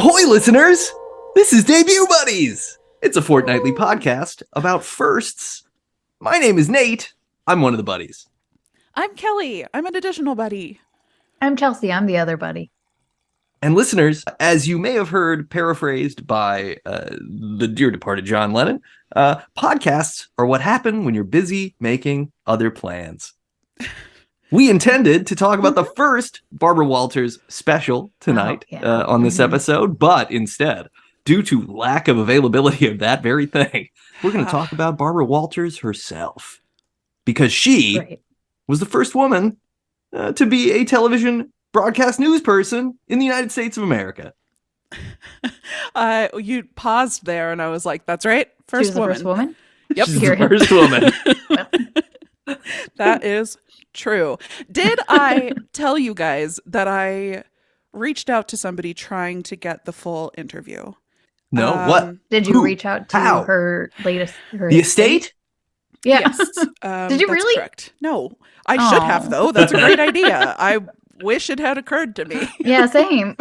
Ahoy, listeners! This is Debut Buddies! It's a fortnightly podcast about firsts. My name is Nate. I'm one of the buddies. I'm Kelly. I'm an additional buddy. I'm Chelsea. I'm the other buddy. And listeners, as you may have heard paraphrased by the dear departed John Lennon, podcasts are what happen when you're busy making other plans. We intended to talk about the first Barbara Walters special tonight on this episode, but instead, due to lack of availability of that very thing, we're going to talk about Barbara Walters herself. Because she was the first woman to be a television broadcast news person in the United States of America. You paused there, and I was like, "That's right, first woman." First woman. Yep, She's the first woman. That is true. Did I tell you guys that I reached out to somebody trying to get the full interview? No, what? Did you reach out to her latest? The estate? Yeah. Yes. Did you that's really? Correct. No, I should have though. That's a great idea. I wish it had occurred to me. Yeah, same.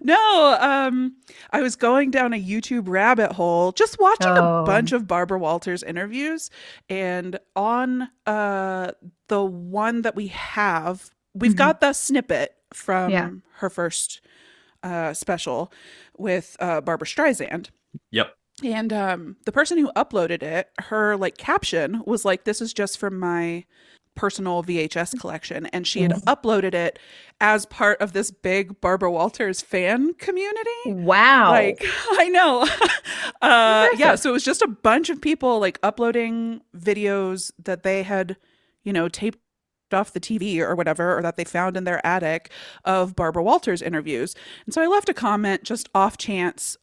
No, I was going down a YouTube rabbit hole, just watching a bunch of Barbara Walters interviews, and on the one that we have, we've got the snippet from her first special with Barbra Streisand. Yep. And the person who uploaded it, her caption was like, "This is just from my personal VHS collection," and she had uploaded it as part of this big Barbara Walters fan community. Wow. I know. Yeah, so it was just a bunch of people uploading videos that they had, taped off the TV or whatever, or that they found in their attic of Barbara Walters interviews. And so I left a comment just off chance,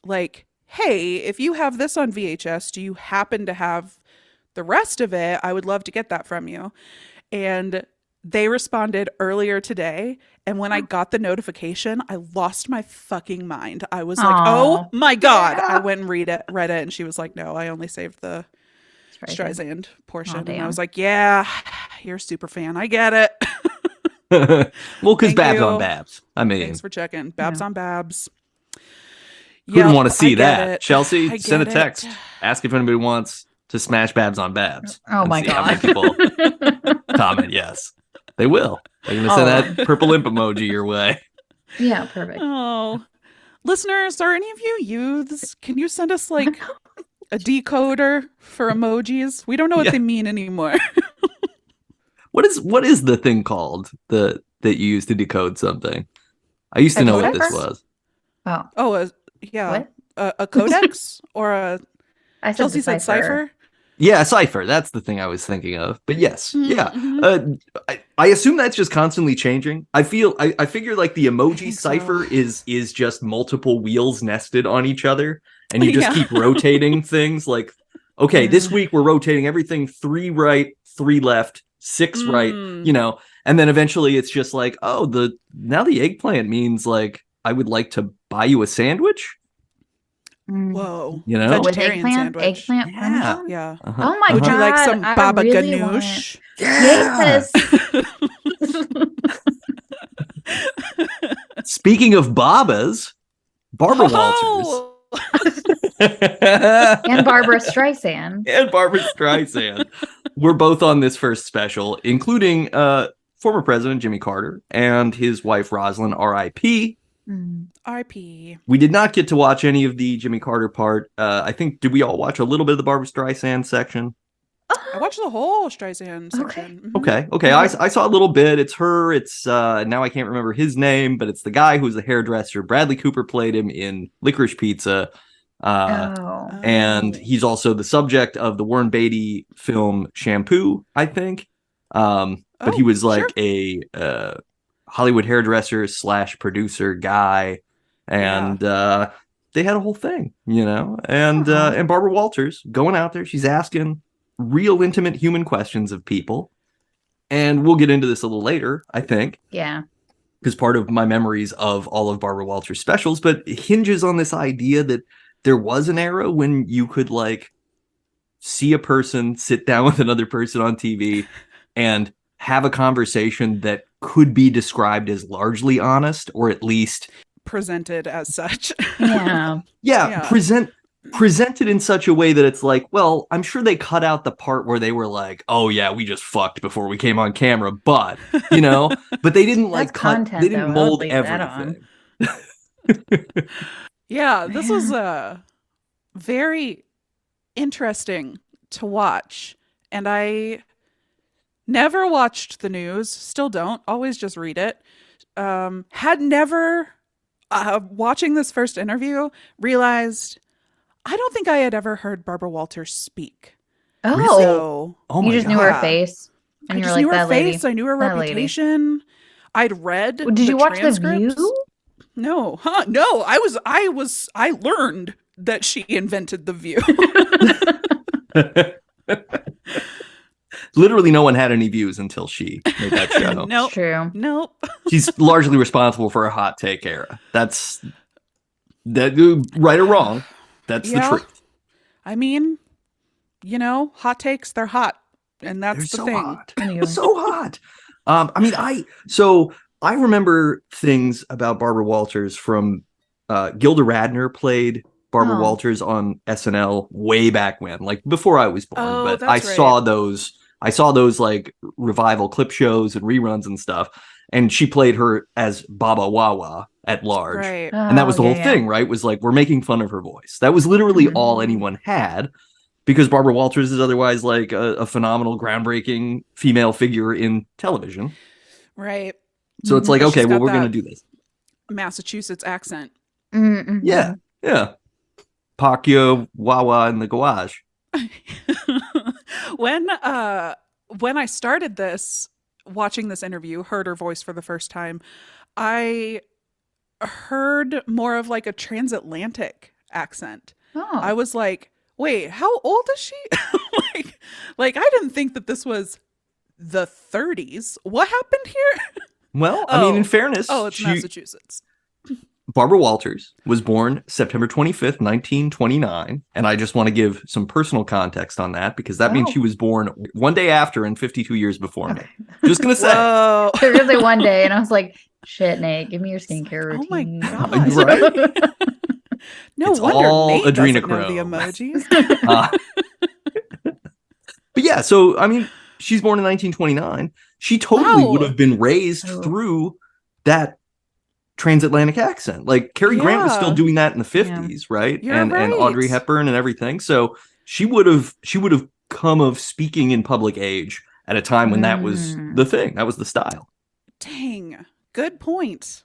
"Hey, if you have this on VHS, do you happen to have the rest of it? I would love to get that from you." And they responded earlier today. And when I got the notification, I lost my fucking mind. I was like, "Oh my God." I went and read it. And she was like, "No, I only saved the Streisand portion." And I was like, "Yeah, you're a super fan. I get it." Well, because Babs on Babs. I mean, thanks for checking. Babs on Babs. Who didn't want to see that? Chelsea, I send a get text. it. Ask if anybody wants to smash Babs on Babs. Oh my How many God. people comment yes. They will. They're going to send that purple imp emoji your way. Yeah, perfect. Oh, listeners, are any of you youths? Can you send us a decoder for emojis? We don't know what they mean anymore. What is the thing called that you use to decode something? I used to know what this was. Yeah. What? A codex or a... Chelsea said cipher. Yeah, cipher. That's the thing I was thinking of. But yes, I assume that's just constantly changing. I figure the emoji cipher is just multiple wheels nested on each other, and you just keep rotating things. This week we're rotating everything 3 right, 3 left, 6 right, and then eventually it's just now the eggplant means I would like to buy you a sandwich. Whoa. Vegetarian sandwich. Eggplant. Yeah. Oh my God. Would you like some baba really ganoush? Yes. Speaking of babas, Barbara Walters. And Barbra Streisand. We're both on this first special, including former President Jimmy Carter and his wife Rosalind, R.I.P. R.I.P. We did not get to watch any of the Jimmy Carter part. I think, did we all watch a little bit of the Barbra Streisand section? I watched the whole Streisand section. Okay. I saw a little bit. It's her. It's now I can't remember his name, but it's the guy who's the hairdresser. Bradley Cooper played him in Licorice Pizza. And he's also the subject of the Warren Beatty film Shampoo, I think. But he was a Hollywood hairdresser / producer guy, and they had a whole thing, and Barbara Walters going out there, she's asking real intimate human questions of people, and we'll get into this a little later, I think. Yeah. Because part of my memories of all of Barbara Walters specials, but it hinges on this idea that there was an era when you could see a person sit down with another person on TV and have a conversation that could be described as largely honest, or at least presented as such. Yeah. Yeah, presented in such a way that it's like, well, I'm sure they cut out the part where they were like, oh yeah, we just fucked before we came on camera, but but they didn't like That's cut, content, they didn't though. I would mold leave that on. everything. Yeah, this was Man. very interesting to watch. And I never watched the news, still don't, always just read it. Had never, watching this first interview, realized I don't think I had ever heard Barbara Walters speak. Oh, So Oh you my just god. knew her Yeah. face, I and you were just like, knew her that lady. face, I knew her That lady. reputation. I'd read Did the you watch The transcripts. View? No, no, I learned that she invented The View. Literally no one had any views until she made that show. Nope. True. Nope. She's largely responsible for a hot take era. That's that, right or wrong. That's the Yeah. truth. I mean, hot takes, they're hot. And that's They're the so thing. hot. Anyway. So hot. I remember things about Barbara Walters from Gilda Radner played Barbara Oh. Walters on SNL way back when, like before I was born. Oh, But I that's right. saw those like revival clip shows and reruns and stuff. And she played her as Baba Wawa at large. Right. And that was the Oh, whole yeah, thing, right? Was like, we're making fun of her voice. That was literally Mhm. all anyone had, because Barbara Walters is otherwise like a phenomenal, groundbreaking female figure in television. Right. So it's like, But okay, she's well, got we're going to that do this. Massachusetts accent. Mhm. Yeah. Yeah. Pacquiao, Wawa, and the Gouache. When I started watching this interview, heard her voice for the first time, I heard more of like a transatlantic accent. Oh. I was like, wait, how old is she? like I didn't think that this was the 30s. What happened here? Well, I mean, in fairness, Oh, it's Massachusetts. Barbara Walters was born September 25th, 1929. And I just want to give some personal context on that, because that means Oh. she was born one day after and 52 years before me. Okay. Just going to say. Whoa. There was like one day, and I was like, "Shit, Nate, give me your skincare Oh my routine." God. Right? No It's wonder all Nate doesn't know the adrenochrome. emojis. But yeah, so I mean, she's born in 1929. She totally Wow. would have been raised Oh. through that transatlantic accent. Like Cary Grant was still Yeah. doing that in the 50s, right? You're and Audrey right. Hepburn and everything. So she would have come of speaking in public age at a time when that was the thing. That was the style. Dang. Good point.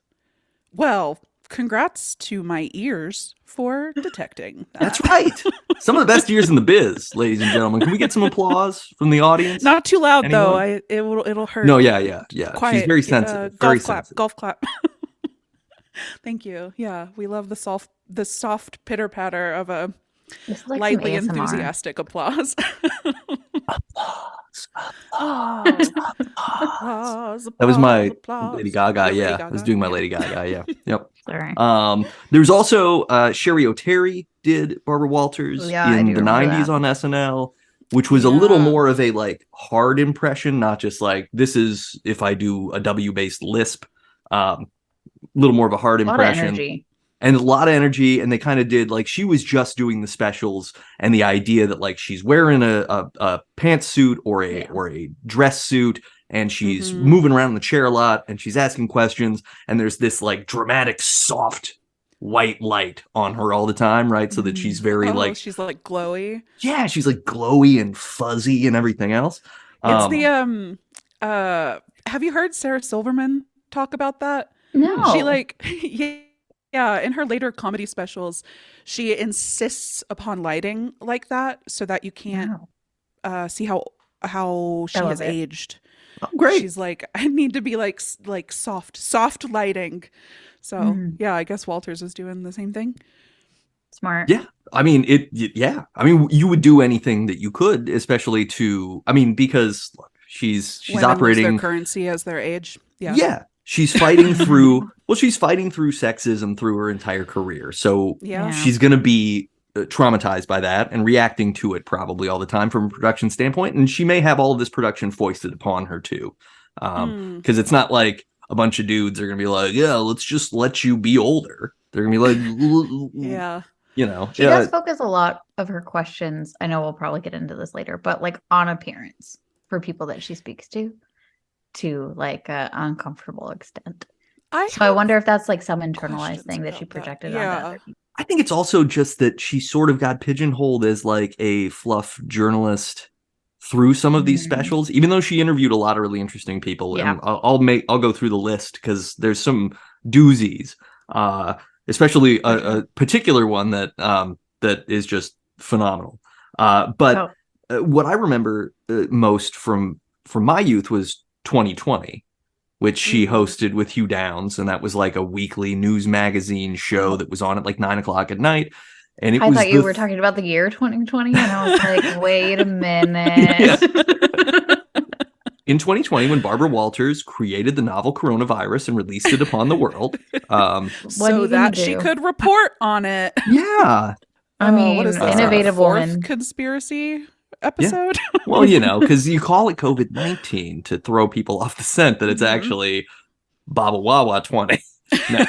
Well, congrats to my ears for detecting that. That's right. Some of the best years in the biz, ladies and gentlemen. Can we get some applause from the audience? Not too loud though. Anyone? It'll hurt. No, yeah. Quiet. She's very sensitive. Golf Very clap. sensitive. Golf clap. Thank you. Yeah, we love the soft pitter patter of a This is like lightly some ASMR. enthusiastic applause. Applause. Applause, That was my applause. Lady Gaga. Your Yeah, Lady I was Gaga, doing my yeah. Lady Gaga. Yeah, yep. Sorry. There's also Sherry O'Terry did Barbara Walters Yeah, I in do the remember 90s that. on SNL, which was a little Yeah. more of a like hard impression, not just like this is if I do a W-based lisp. Little more of a hard A lot of impression. energy. And a lot of energy, and they kind of did like she was just doing the specials, and the idea that like she's wearing a pantsuit or a dress suit, and she's Mhm. moving around in the chair a lot, and she's asking questions, and there's this like dramatic soft white light on her all the time, right? So that she's very like she's like glowy. yeah, she's like glowy and fuzzy and everything else. It's the have you heard Sarah Silverman talk about that? No. She like yeah, in her later comedy specials, she insists upon lighting like that so that you can't Wow. see how she I has love it. aged. Oh, great. She's like, I need to be like soft lighting. So yeah, I guess Walters is doing the same thing. Smart. Yeah. I mean, yeah. I mean, you would do anything that you could, especially because look, she's Women lose operating their currency as their age. Yeah. Yeah. She's fighting through sexism through her entire career. So Yeah. she's going to be traumatized by that and reacting to it probably all the time from a production standpoint. And she may have all of this production foisted upon her too. Because it's not like, a bunch of dudes are gonna be like, yeah, let's just let you be older. They're gonna be like, Yeah. you know, She does focus a lot of her questions. I know we'll probably get into this later, but like on appearance for people that she speaks to like an uncomfortable extent. So I wonder if that's like some internalized thing that she projected onto other people. I think it's also just that she sort of got pigeonholed as like a fluff journalist through some of these specials, even though she interviewed a lot of really interesting people. Yeah. And I'll go through the list because there's some doozies, especially a particular one that that is just phenomenal. But what I remember most from my youth was 2020, which she hosted with Hugh Downs, and that was like a weekly news magazine show that was on at like 9:00 at night. And I thought you were talking about the year 2020, and I was like, wait a minute. In 2020, when Barbara Walters created the novel coronavirus and released it upon the world, so that she could report on it. Yeah. I mean, what is this, innovative woman conspiracy episode? Yeah. Well, you know, because you call it COVID-19 to throw people off the scent that it's actually Baba Wawa 20. No.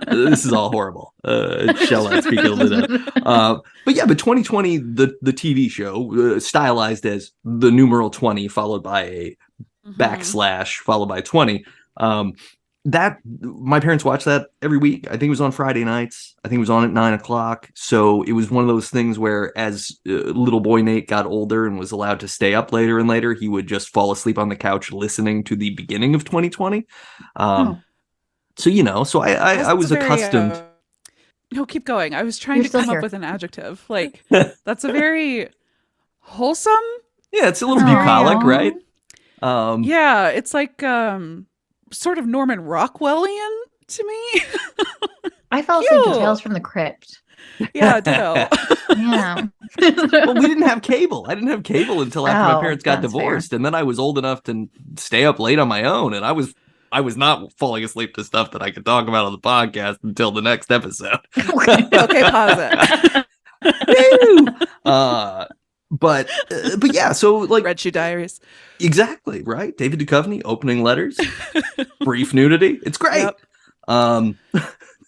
This is all horrible. Shall not speak ill to that. But 2020, the TV show, stylized as the numeral 20 followed by a backslash followed by 20. That my parents watched that every week. I think it was on Friday nights. I think it was on at 9:00. So it was one of those things where, as little boy Nate got older and was allowed to stay up later and later, he would just fall asleep on the couch listening to the beginning of 2020. So, you know, so I was accustomed. No, keep going. I was trying to come up with an adjective. Like, that's a very wholesome. Yeah, it's a little bucolic, right? Yeah, it's like sort of Norman Rockwellian to me. I fell asleep to Tales from the Crypt. Yeah, ditto. Yeah. Well, we didn't have cable. I didn't have cable until after my parents got divorced, and then I was old enough to stay up late on my own, and I was not falling asleep to stuff that I could talk about on the podcast until the next episode. Okay, pause it. But yeah, so like Red Shoe Diaries. Exactly, right? David Duchovny opening letters, brief nudity. It's great. Yep.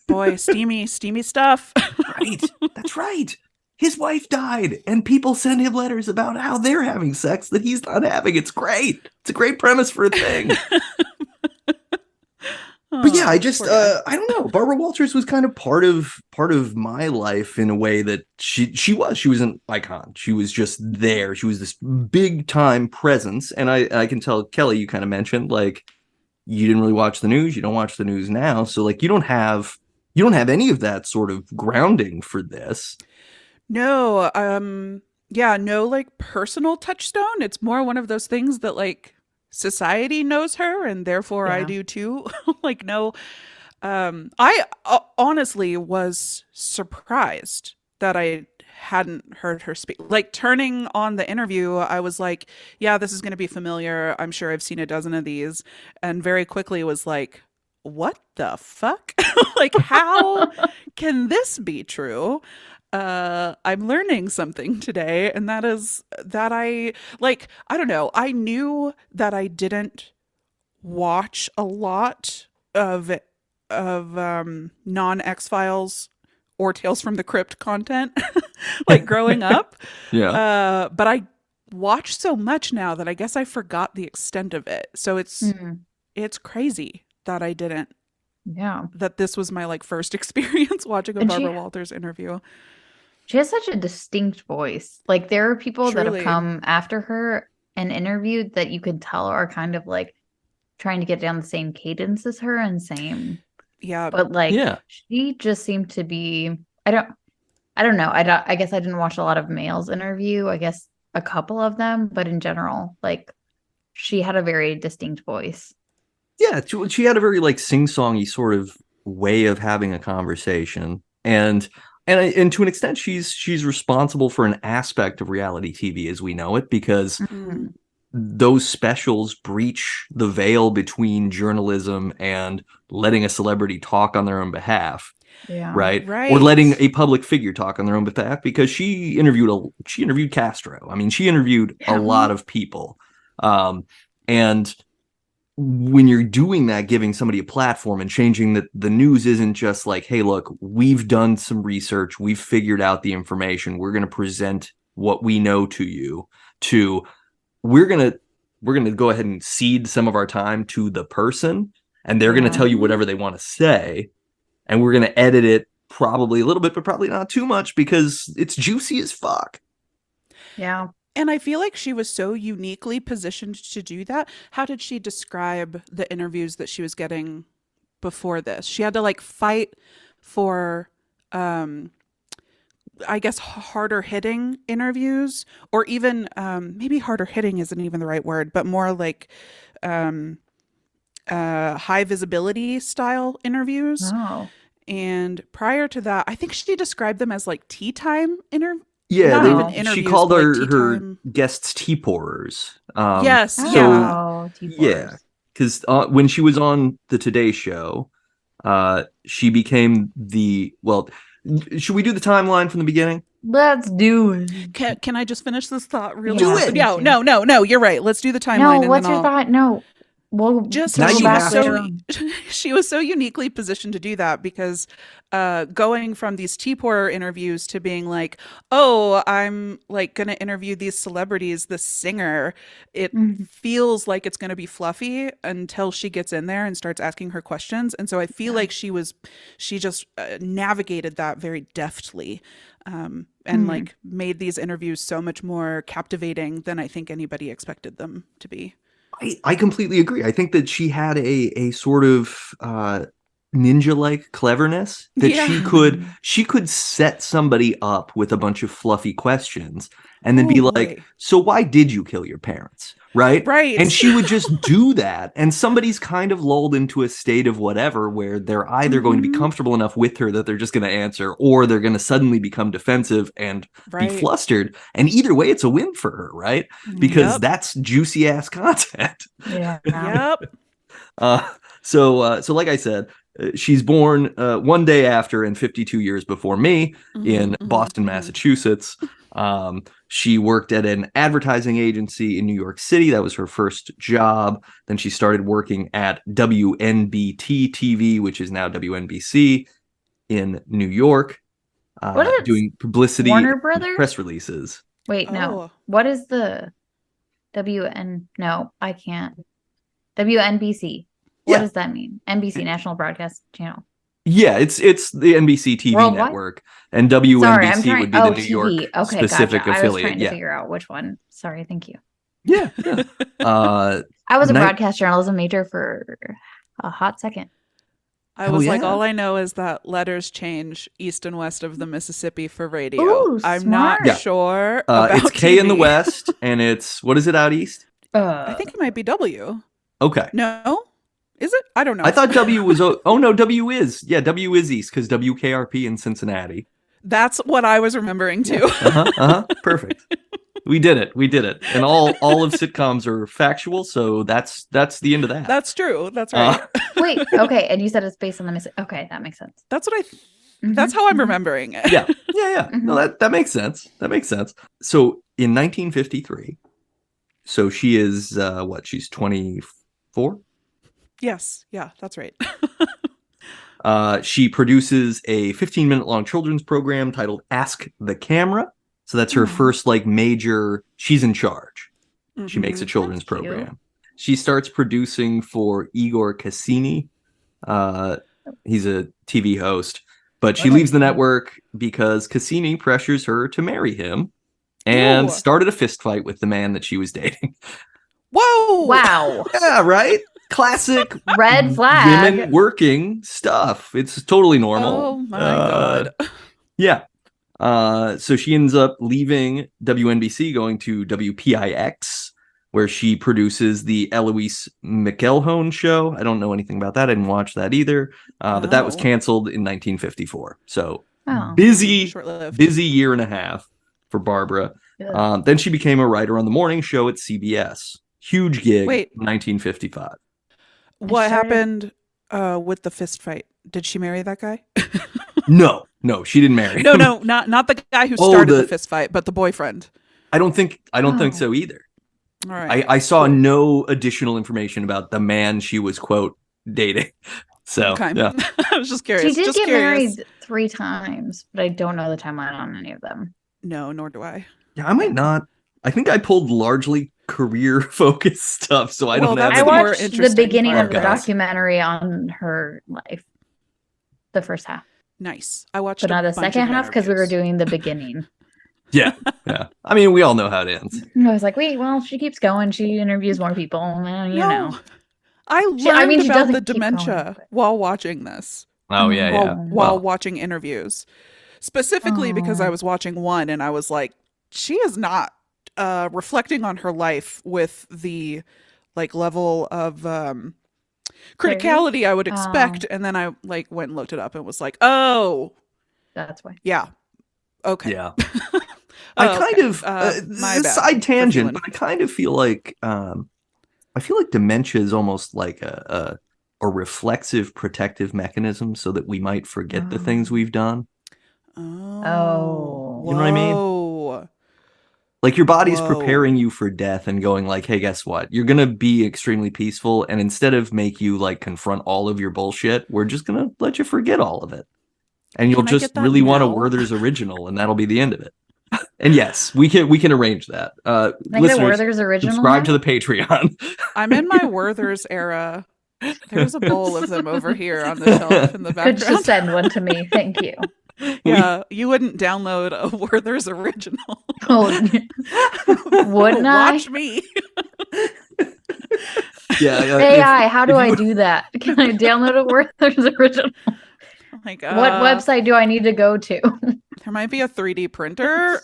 Boy, steamy stuff. Right. That's right. His wife died, and people send him letters about how they're having sex that he's not having. It's great. It's a great premise for a thing. But yeah, I just I don't know. Barbara Walters was kind of part of my life in a way that she was an icon. She was just there. She was this big time presence. And I can tell, Kelly, you kind of mentioned like you didn't really watch the news. You don't watch the news now, so like you don't have any of that sort of grounding for this. No, no like personal touchstone. It's more one of those things that like society knows her and therefore I do too. Like, no, I honestly was surprised that I hadn't heard her speak. Like, turning on the interview, I was like, yeah, this is going to be familiar. I'm sure I've seen a dozen of these. And very quickly was like, what the fuck? Like, how can this be true? I'm learning something today, and that is that I don't know. I knew that I didn't watch a lot of non X-Files or Tales from the Crypt content like growing up. Yeah. But I watch so much now that I guess I forgot the extent of it. So it's crazy that I didn't. Yeah. That this was my like first experience watching a Barbara Walters interview. She has such a distinct voice. Like, there are people that have come after her and interviewed that you could tell are kind of like trying to get down the same cadence as her and same. Yeah. But like, she just seemed to be, I don't know. I guess I didn't watch a lot of males interview. I guess a couple of them, but in general, like, she had a very distinct voice. Yeah. She had a very like sing-songy sort of way of having a conversation. And to an extent, she's responsible for an aspect of reality TV as we know it, because those specials breach the veil between journalism and letting a celebrity talk on their own behalf. Yeah. Right. Or letting a public figure talk on their own behalf, because she interviewed Castro. I mean, she interviewed a lot of people. And when you're doing that, giving somebody a platform and changing the news isn't just like, hey, look, we've done some research, we've figured out the information, we're going to present what we know to you, to we're going to go ahead and cede some of our time to the person, and they're going to tell you whatever they want to say, and we're going to edit it probably a little bit, but probably not too much because it's juicy as fuck. Yeah. And I feel like she was so uniquely positioned to do that. How did she describe the interviews that she was getting before this? She had to like fight for, I guess, harder hitting interviews, or even maybe harder hitting isn't even the right word, but more like high visibility style interviews. Oh. And prior to that, I think she described them as like tea time interviews. Yeah, Not even interviews, she called but, her, like, tea her time. guests tea pourers. Yes, Oh, tea yeah, pours. because when she was on the Today Show, she became should we do the timeline from the beginning? Let's do it. Can I just finish this thought really Do fast? it! No, you're right. Let's do the timeline. No, and what's then your thought? No. We'll Just Now circle you back have later to. on. she was so uniquely positioned to do that because going from these tea pourer interviews to being like, oh, I'm like going to interview these celebrities, this singer, it feels like it's going to be fluffy until she gets in there and starts asking her questions. And so I feel like she just navigated that very deftly, and like made these interviews so much more captivating than I think anybody expected them to be. I completely agree. I think that she had a sort of ninja-like cleverness that she could set somebody up with a bunch of fluffy questions and then be like, so why did you kill your parents? Right? And she would just do that. And somebody's kind of lulled into a state of whatever where they're either going to be comfortable enough with her that they're just going to answer, or they're going to suddenly become defensive and be flustered. And either way, it's a win for her, right? Because that's juicy ass content. Yeah. Yep. So like I said, she's born 1 day after and 52 years before me in Boston, Massachusetts. She worked at an advertising agency in New York City. That was her first job. Then she started working at WNBT TV, which is now WNBC in New York, doing publicity, Warner Brothers? press releases. Wait, no. What is the No, I can't. WNBC. What does that mean? NBC, National Broadcast Channel. Yeah, it's the NBC TV Worldwide? network, and WNBC would be the New York okay, specific gotcha. affiliate. I was trying to figure out which one. Sorry, thank you. Yeah. I was a broadcast journalism major for a hot second. I was like, all I know is that letters change east and west of the Mississippi for radio. Ooh, I'm smart. not sure about it's K TV. in the west, and it's, what is it out east? I think it might be W. Okay. No? Is it? I don't know. I thought W was... Oh, no, W is. Yeah, W is east, because WKRP in Cincinnati. That's what I was remembering, too. Perfect. We did it. And all of sitcoms are factual, so that's the end of that. That's true. That's right. Wait, okay. And you said it's based on the Mississippi. Okay, that makes sense. That's what that's how I'm remembering it. Yeah. No, that makes sense. So in 1953, so she is, she's 24? Yes. Yeah, that's right. She produces a 15-minute long children's program titled Ask the Camera. So that's her first major, she's in charge. She makes a children's program. She starts producing for Igor Cassini. He's a TV host, but she leaves the network because Cassini pressures her to marry him and started a fist fight with the man that she was dating. Whoa! Wow. Yeah, right? Classic red flag. Women working stuff. It's totally normal. Oh my God. Yeah. So she ends up leaving WNBC, going to WPIX, where she produces the Eloise McElhone show. I don't know anything about that. I didn't watch that either. But that was canceled in 1954. So busy year and a half for Barbara. Then she became a writer on the morning show at CBS. Huge gig. Wait. 1955. What happened with the fist fight? Did she marry that guy? No, she didn't marry him. No, not the guy who started the fist fight, but the boyfriend. I don't think so either. All right. I saw no additional information about the man she was, quote, dating. So, okay. yeah. I was just curious. She did just get curious. married 3 times, but I don't know the timeline on any of them. No, nor do I. Yeah, I might not. I think I pulled largely career-focused stuff, so I don't have that's I the more watched the interesting beginning part. of the documentary on her life. The first half. Nice. I watched but not the second half because we were interviews. doing the beginning. Yeah. I mean, we all know how it ends. I was like, wait, well, she keeps going. She interviews more people. You know. I learned she about the doesn't keep dementia going, while watching this. Oh, yeah, While watching interviews. Specifically because I was watching one and I was like, she is not reflecting on her life with the like level of criticality I would expect. And then I like went and looked it up and was like, oh, that's why. Yeah. Okay. Yeah. I kind of side tangent, but I kind of feel like dementia is almost like a reflexive protective mechanism so that we might forget the things we've done. Oh. You know what I mean? Like your body's preparing you for death and going like, hey, guess what? You're going to be extremely peaceful. And instead of make you like confront all of your bullshit, we're just going to let you forget all of it. And you'll just really want a Werther's original, and that'll be the end of it. And yes, we can arrange that. Listeners, Werther's original subscribe to the Patreon. I'm in my Werther's era. There's a bowl of them over here on the shelf in the background. Could you send one to me? Thank you. Yeah, you wouldn't download a Werther's original. Oh, wouldn't I? Watch me. Yeah. AI, how do I do that? Can I download a Werther's original? Like, what website do I need to go to? There might be a 3D printer.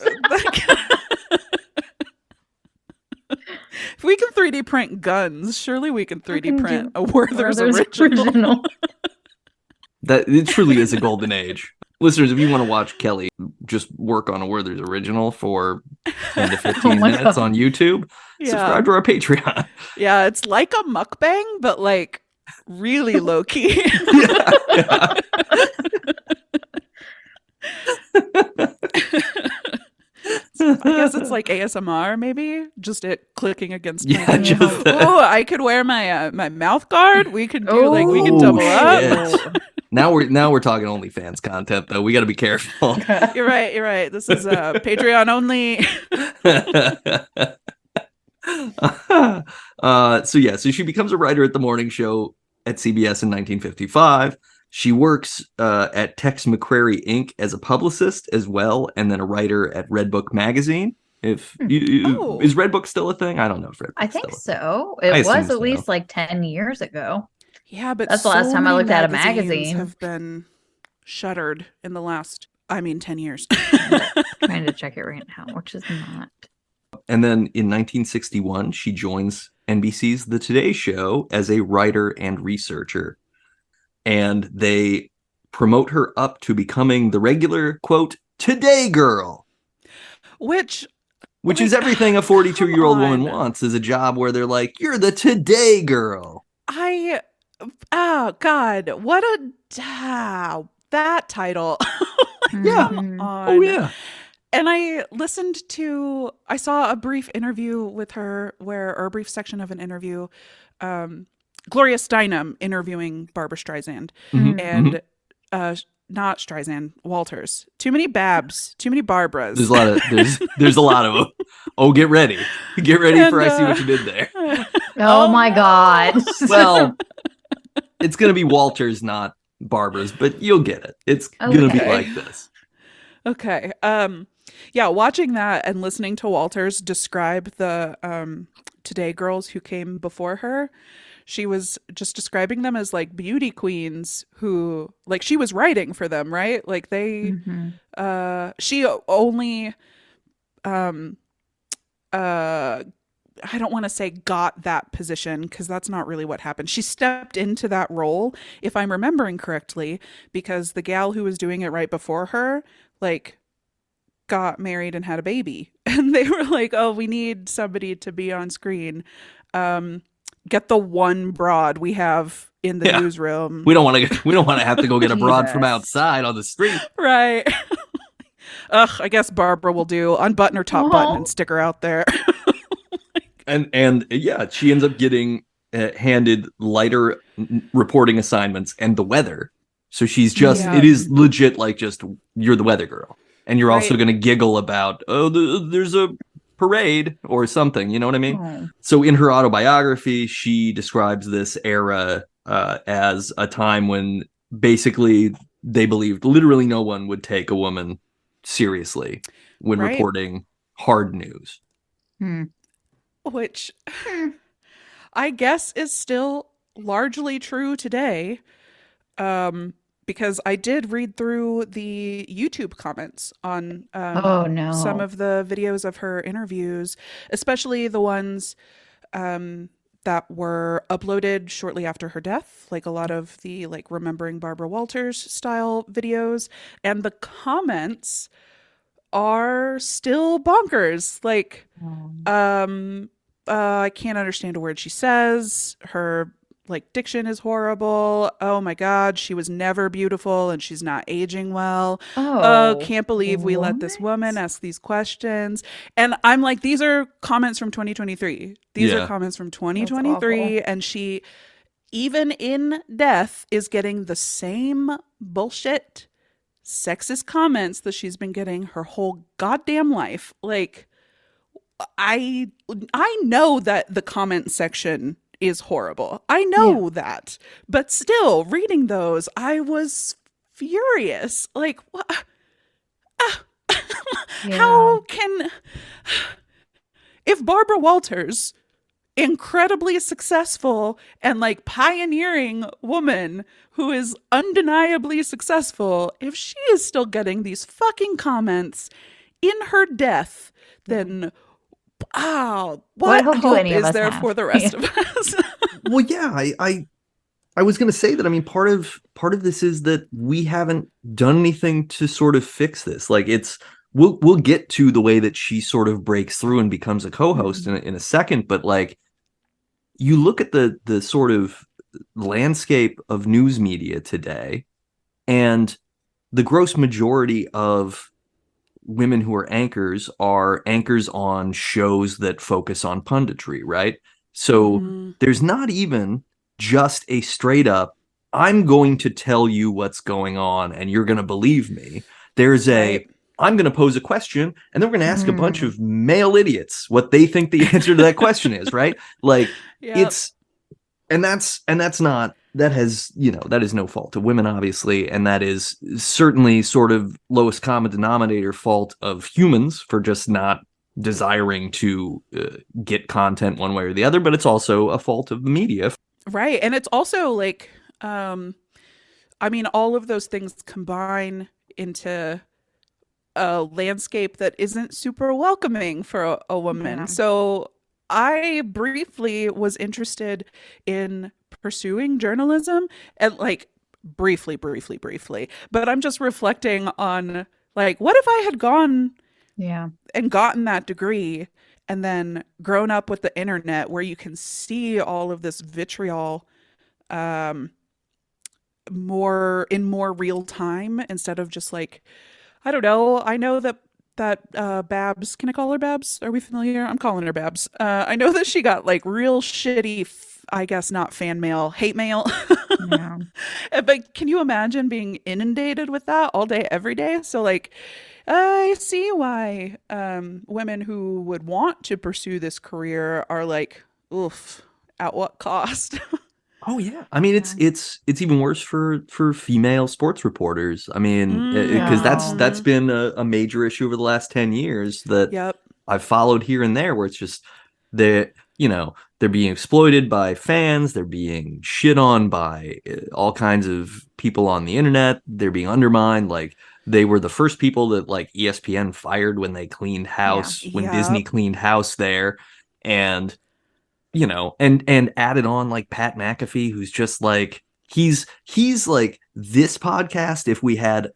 If we can 3D print guns, surely we can 3D print a Werther's original. That it truly is a golden age. Listeners, if you want to watch Kelly just work on a Werther's original for 10 to 15 minutes on YouTube, subscribe to our Patreon. Yeah, it's like a mukbang, but like really low key. Yeah. I guess it's like ASMR, maybe just it clicking against my Oh, I could wear my my mouth guard. We could do we could double up. Now we're talking OnlyFans content though. We got to be careful. You're right. This is Patreon only. So she becomes a writer at the morning show at CBS in 1955. She works at Tex McCrary Inc. as a publicist as well, and then a writer at Redbook magazine. Is Redbook still a thing? I don't know if Redbook's I think so. It was at least like 10 years ago. Yeah, but that's the last time I looked at a magazine. Have been shuttered in the last, 10 years. Trying to check it right now, which is not. And then in 1961, she joins NBC's The Today Show as a writer and researcher. And they promote her up to becoming the regular, quote, Today Girl. Which is everything a 42-year-old woman wants, is a job where they're like, you're the Today Girl. Oh, God. What that title. Yeah. Oh, yeah. And I saw a brief interview with her or a brief section of an interview, Gloria Steinem interviewing Barbra Streisand, and not Streisand, Walters. Too many Babs, too many Barbaras. There's a lot of them. Oh, get ready for I see what you did there. Oh my God. Well, it's gonna be Walters, not Barbara's, but you'll get it. It's gonna be like this. Okay. Yeah, watching that and listening to Walters describe the Today girls who came before her, she was just describing them as like beauty queens who, like, she was writing for them, right? Like they she only I don't want to say got that position because that's not really what happened. She stepped into that role, if I'm remembering correctly, because the gal who was doing it right before her, like, got married and had a baby. And they were like, oh, we need somebody to be on screen. Get the one broad we have in the newsroom. We don't want to have to go get a broad from outside on the street. Right. Ugh, I guess Barbara will do. Unbutton her top button and stick her out there. And yeah, she ends up getting handed lighter reporting assignments and the weather. So she's just, Yeah. it is legit like just, you're the weather girl. And you're also Right. going to giggle about, there's a parade or something. You know what I mean? Oh. So in her autobiography, she describes this era as a time when basically they believed literally no one would take a woman seriously when Right. reporting hard news. Which I guess is still largely true today. Because I did read through the YouTube comments on Oh no. some of the videos of her interviews, especially the ones that were uploaded shortly after her death, like a lot of the like remembering Barbara Walters style videos, and the comments are still bonkers. Like, I can't understand a word she says. Her like diction is horrible. Oh my God, she was never beautiful and she's not aging well. Oh, can't believe we let this woman ask these questions. And I'm like, these are comments from 2023. These are comments from 2023. And she, even in death, is getting the same bullshit, sexist comments that she's been getting her whole goddamn life. Like, I know that the comment section is horrible. I know that. But still, reading those, I was furious. Like, what? How can... If Barbara Walters, incredibly successful and like pioneering woman who is undeniably successful, if she is still getting these fucking comments in her death, then what hope is there for the rest of us? Well, yeah, I was going to say that. I mean, part of this is that we haven't done anything to sort of fix this. Like, we'll get to the way that she sort of breaks through and becomes a co-host in a second. But like, you look at the sort of landscape of news media today, and the gross majority of women who are anchors on shows that focus on punditry, right? So there's not even just a straight up, I'm going to tell you what's going on and you're going to believe me. There's I'm going to pose a question and then we're going to ask a bunch of male idiots what they think the answer to that question is, right? Like, that is no fault of women, obviously, and that is certainly sort of lowest common denominator fault of humans for just not desiring to get content one way or the other, but it's also a fault of the media. Right. And it's also like, I mean, all of those things combine into a landscape that isn't super welcoming for a woman. Yeah. So I briefly was interested in pursuing journalism, and like briefly, but I'm just reflecting on like, what if I had gone and gotten that degree and then grown up with the internet where you can see all of this vitriol more real time instead of just like, I don't know. I know that Babs, can I call her Babs? Are we familiar? I'm calling her Babs. I know that she got like real shitty, I guess not fan mail, hate mail. Yeah. But can you imagine being inundated with that all day, every day? So like, I see why women who would want to pursue this career are like, oof, at what cost? Oh yeah, I mean it's even worse for female sports reporters. I mean, because that's been a major issue over the last 10 years that I've followed here and there, where it's just they're being exploited by fans, they're being shit on by all kinds of people on the internet, they're being undermined. Like, they were the first people that like ESPN fired when they cleaned house, when Disney cleaned house there, and and added on like Pat McAfee, who's just like, he's like this podcast if we had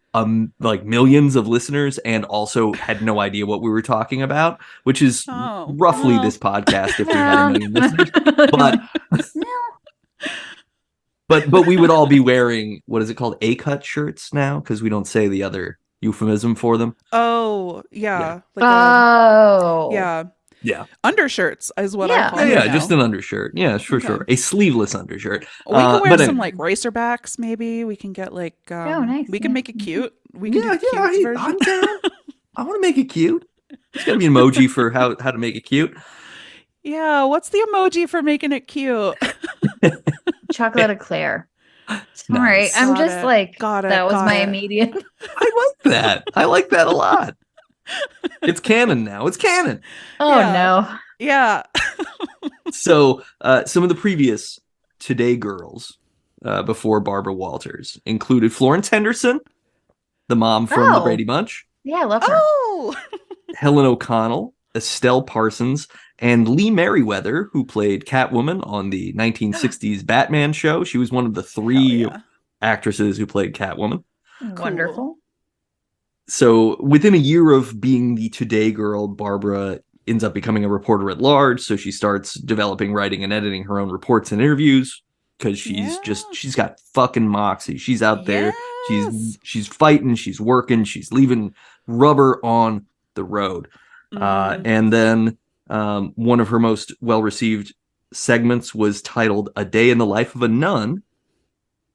like millions of listeners and also had no idea what we were talking about, which is roughly this podcast if we had a million listeners. But we would all be wearing, what is it called, A-cut shirts now, because we don't say the other euphemism for them. Oh yeah. Like yeah. Yeah. Undershirts is what I Yeah. call Yeah, them yeah, now. just an undershirt. Yeah, sure, Okay. sure. A sleeveless undershirt. We can wear but some anyway. like racerbacks, maybe. We can get like nice. we can Yeah. make it cute. We can do the cute Hey, version. I'm down. I want to make it cute. There's got to be an emoji for how to make it cute. Yeah, what's the emoji for making it cute? Chocolate eclair. Sorry, Nice. I'm Got just it. like Got it. that was Got my it. immediate. I like that. I like that a lot. It's canon now. It's canon. Oh Yeah. no. Yeah. So some of the previous Today girls before Barbara Walters included Florence Henderson, the mom from the Oh. Brady Bunch, Yeah, I love her. Oh. Helen O'Connell, Estelle Parsons, and Lee Merriweather, who played Catwoman on the 1960s Batman show. She was one of the three Hell yeah. actresses who played Catwoman. Wonderful. So within a year of being the Today girl, Barbara ends up becoming a reporter at large. So she starts developing, writing, and editing her own reports and interviews because she's got fucking moxie. She's out there. Yes. She's fighting. She's working. She's leaving rubber on the road. And then one of her most well-received segments was titled "A Day in the Life of a Nun."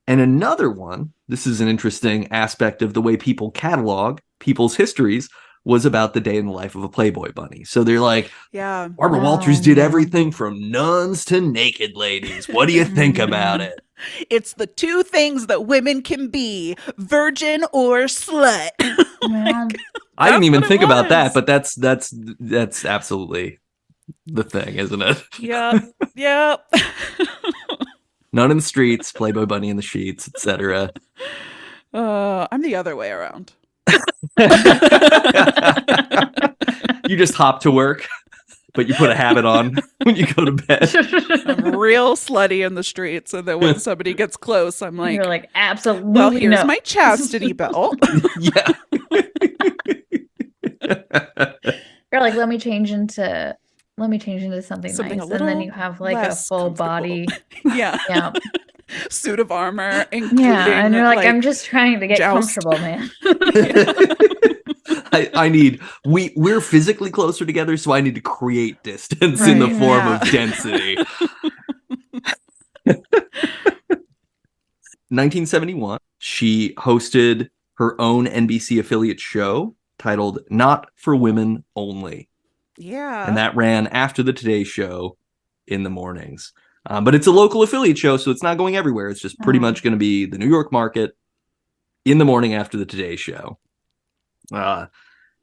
And another one, this is an interesting aspect of the way people catalog people's histories, was about the day in the life of a Playboy bunny. So they're like, Yeah. Barbara Walters did everything from nuns to naked ladies. What do you think about it? It's the two things that women can be, virgin or slut. Man. I didn't even what it think about that, was. but that's absolutely the thing, isn't it? Yep. Yep. Nun in the streets, Playboy bunny in the sheets, etc. I'm the other way around. You just hop to work, but you put a habit on when you go to bed. I'm real slutty in the streets, and then when somebody gets close, I'm like, You're like, absolutely. well, here's no. my chastity belt. Yeah. You're like, let me change into something Something nice. a And then little you have like a less full comfortable. body. Yeah. Yeah. Suit of armor, including Yeah. And you're like, I'm just trying to get joust. comfortable, man. I need we're physically closer together, so I need to create distance in the Right, form yeah. of density. 1971, she hosted her own NBC affiliate show titled Not for Women Only. Yeah. And that ran after the Today Show in the mornings. But it's a local affiliate show, so it's not going everywhere. It's just pretty much going to be the New York market in the morning after the Today Show.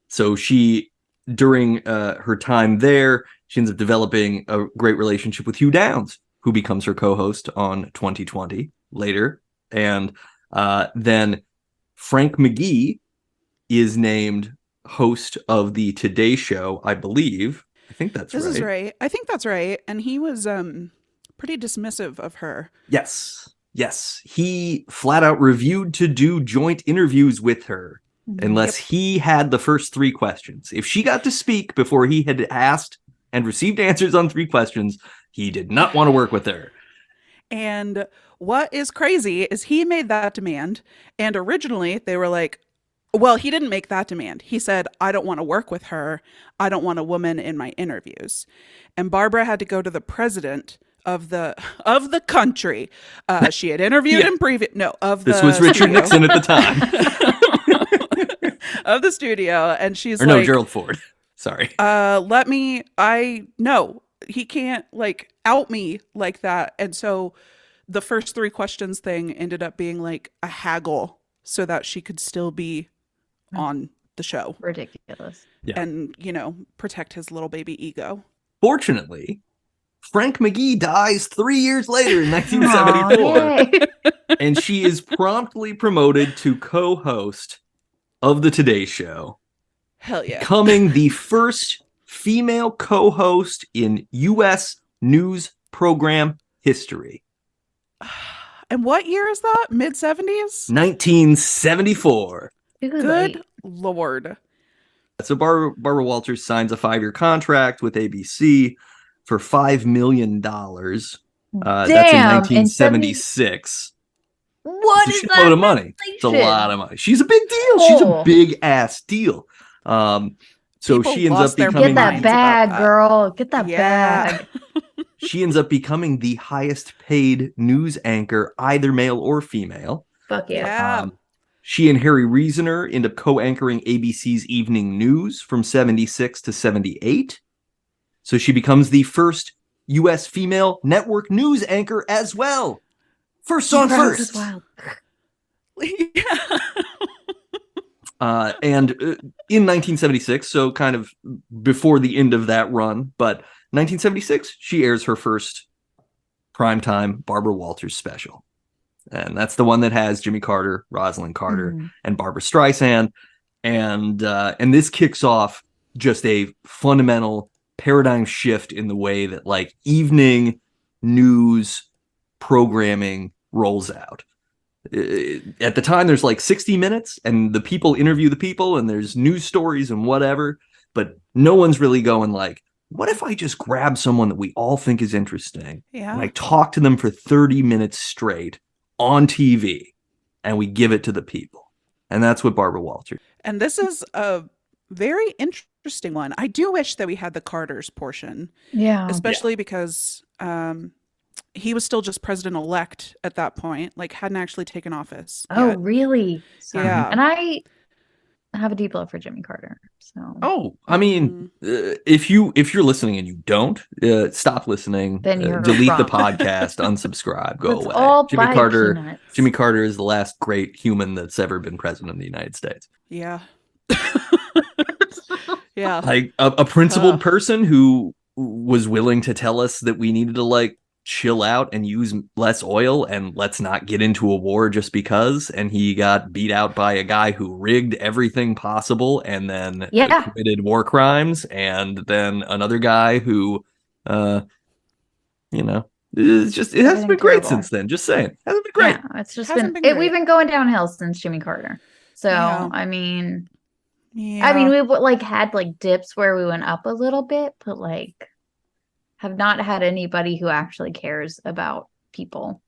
So she, during her time there, she ends up developing a great relationship with Hugh Downs, who becomes her co-host on 2020 later. And then Frank McGee is named host of the Today Show, I believe. I think that's This right. is right. I think that's right. And he was pretty dismissive of her. Yes. He flat out reviewed to do joint interviews with her unless he had the first three questions. If she got to speak before he had asked and received answers on three questions, he did not want to work with her. And what is crazy is he made that demand. And originally they were like, well, he didn't make that demand. He said, I don't want to work with her. I don't want a woman in my interviews. And Barbara had to go to the president of the country. She had interviewed him This was Richard studio. Nixon at the time. Of the studio. And she's Or like, no, Gerald Ford. Sorry. He can't like out me like that. And so the first three questions thing ended up being like a haggle so that she could still be on the show. Ridiculous. Yeah. And, protect his little baby ego. Fortunately, Frank McGee dies 3 years later in 1974. Aw, And she is promptly promoted to co-host of the Today Show, Hell yeah. becoming the first female co-host in U.S. news program history. And what year is that? Mid-70s? 1974. Good Lord. So Barbara Walters signs a 5-year contract with ABC for $5 million. That's in 1976. What It's is a that? shitload of money. It's a lot of money. She's a big deal. She's a big ass deal. So People she ends lost up their becoming Get that minds about bag, that. girl. Get that Yeah. bag. she ends up becoming the highest paid news anchor, either male or female. Fuck yeah. Yeah. She and Harry Reasoner end up co-anchoring ABC's Evening News from 76 to 78. So she becomes the first U.S. female network news anchor as well. First on first. Wild. Yeah. And in 1976, so kind of before the end of that run, but 1976, she airs her first primetime Barbara Walters special. And that's the one that has Jimmy Carter, Rosalind Carter, and Barbara Streisand. And this kicks off just a fundamental paradigm shift in the way that like evening news programming rolls out. At the time, there's like 60 minutes, and the people interview the people, and there's news stories and whatever. But no one's really going like, what if I just grab someone that we all think is interesting, and I talk to them for 30 minutes straight on TV, and we give it to the people? And that's what Barbara Walters. And this is a very interesting one. I do wish that we had the Carter's portion. Yeah. Especially because he was still just president-elect at that point, like hadn't actually taken office Oh, yet. really? Yeah. And I have a deep love for Jimmy Carter. So. Oh, I mean, if you're listening and you don't, stop listening. Then you're delete wrong. the podcast, unsubscribe, go It's away. all Jimmy by Carter. peanuts. Jimmy Carter is the last great human that's ever been president of the United States. Yeah. Yeah. Like a principled person who was willing to tell us that we needed to like chill out and use less oil and let's not get into a war just because. And he got beat out by a guy who rigged everything possible and then committed war crimes. And then another guy who, it's just, it hasn't been great since then. Just saying. It hasn't been great. Yeah, it's just we've been going downhill since Jimmy Carter. So, I mean, we've like had like dips where we went up a little bit, but like have not had anybody who actually cares about people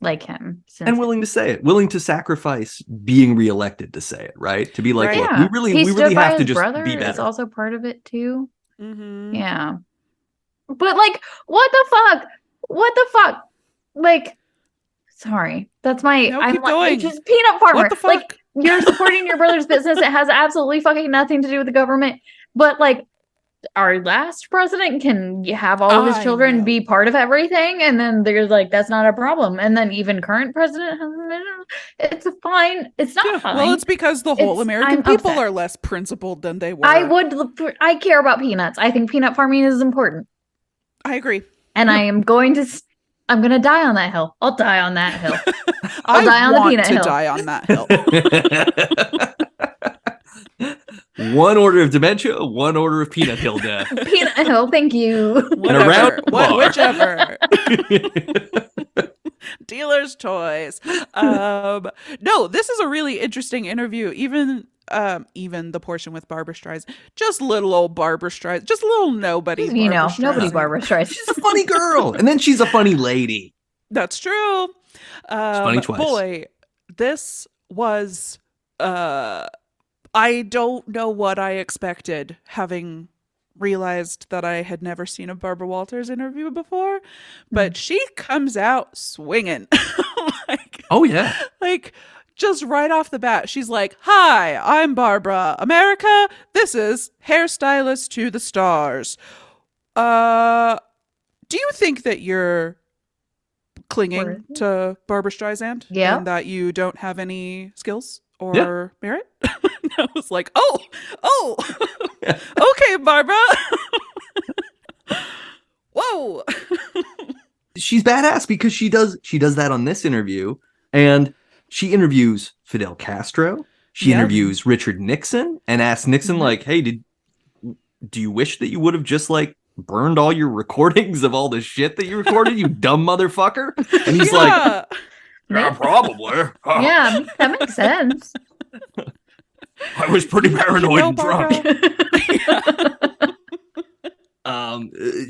like him. And willing to say it, willing to sacrifice being reelected to say it, right? To be like, look, we really have to just be better. It's also part of it too. Mm-hmm. Yeah. But like, what the fuck? What the fuck? Like, sorry. That's my keep going. Just peanut farmer. What the fuck? Like, you're supporting your brother's business. It has absolutely fucking nothing to do with the government. But like, our last president can have all of his children be part of everything, and then there's like that's not a problem. And then even current president it's fine. It's not fine. Well, it's because the whole American people are less principled than they were. I care about peanuts. I think peanut farming is important. I agree. And I'm going to die on that hill. I'll die on that hill. I'll die on the peanut hill. Die on that hill. One order of dementia, one order of peanut hill death. Peanut hill, thank you. Whichever. Dealer's choice. No, this is a really interesting interview. Even the portion with Barbara Streisand, just little old Barbara Streisand, just little nobody. Nobody Barbara Streisand. She's a funny girl, and then she's a funny lady. That's true. Funny twice. Boy, this was. I don't know what I expected, having realized that I had never seen a Barbara Walters interview before, but she comes out swinging. Oh yeah. Like just right off the bat, she's like, "Hi, I'm Barbara. America, this is Hairstylist to the Stars. Do you think that you're clinging to Barbara Streisand? Yeah. And that you don't have any skills or merit?" I was like, oh, okay, Barbara. Whoa. She's badass because she does that on this interview, and she interviews Fidel Castro. She interviews Richard Nixon and asks Nixon like, "Hey, do you wish that you would have just like burned all your recordings of all the shit that you recorded, you dumb motherfucker?" And he's like, "Yeah, probably." Yeah, that makes sense. I was pretty paranoid and drunk.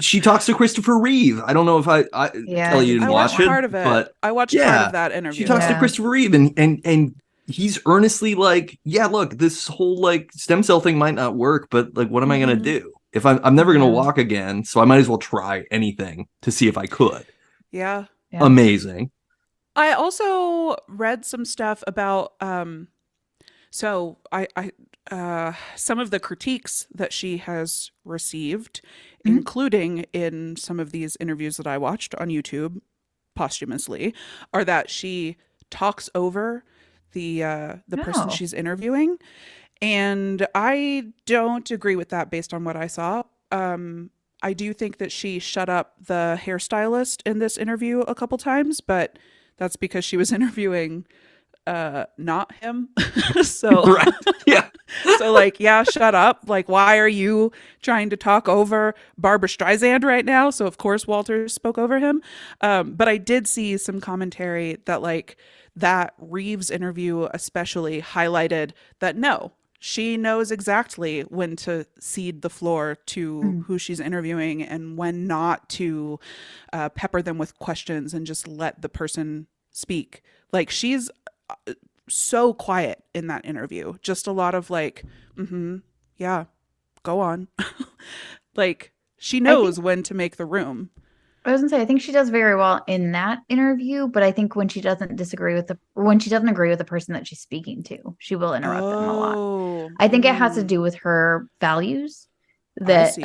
She talks to Christopher Reeve. I don't know if Kelly, you didn't watch it, part of it. but I watched part of that interview. She talks to Christopher Reeve, and he's earnestly like, yeah, look, this whole like stem cell thing might not work, but like, what am I going to do? If I'm never going to walk again, so I might as well try anything to see if I could. Yeah. Amazing. I also read some stuff about so I some of the critiques that she has received, including in some of these interviews that I watched on YouTube posthumously, are that she talks over the person she's interviewing. And I don't agree with that based on what I saw. I do think that she shut up the hairstylist in this interview a couple times, but that's because she was interviewing not him. So right. Yeah. So like, yeah, shut up. Like, why are you trying to talk over Barbara Streisand right now? So of course Walter spoke over him. But I did see some commentary that like that Reeves interview especially highlighted that no, she knows exactly when to cede the floor to who she's interviewing and when not to pepper them with questions and just let the person speak. Like she's so quiet in that interview. Just a lot of like, yeah, go on. Like she knows when to make the room. I was gonna say, I think she does very well in that interview, but I think when she doesn't agree with the person that she's speaking to, she will interrupt them a lot. I think it has to do with her values that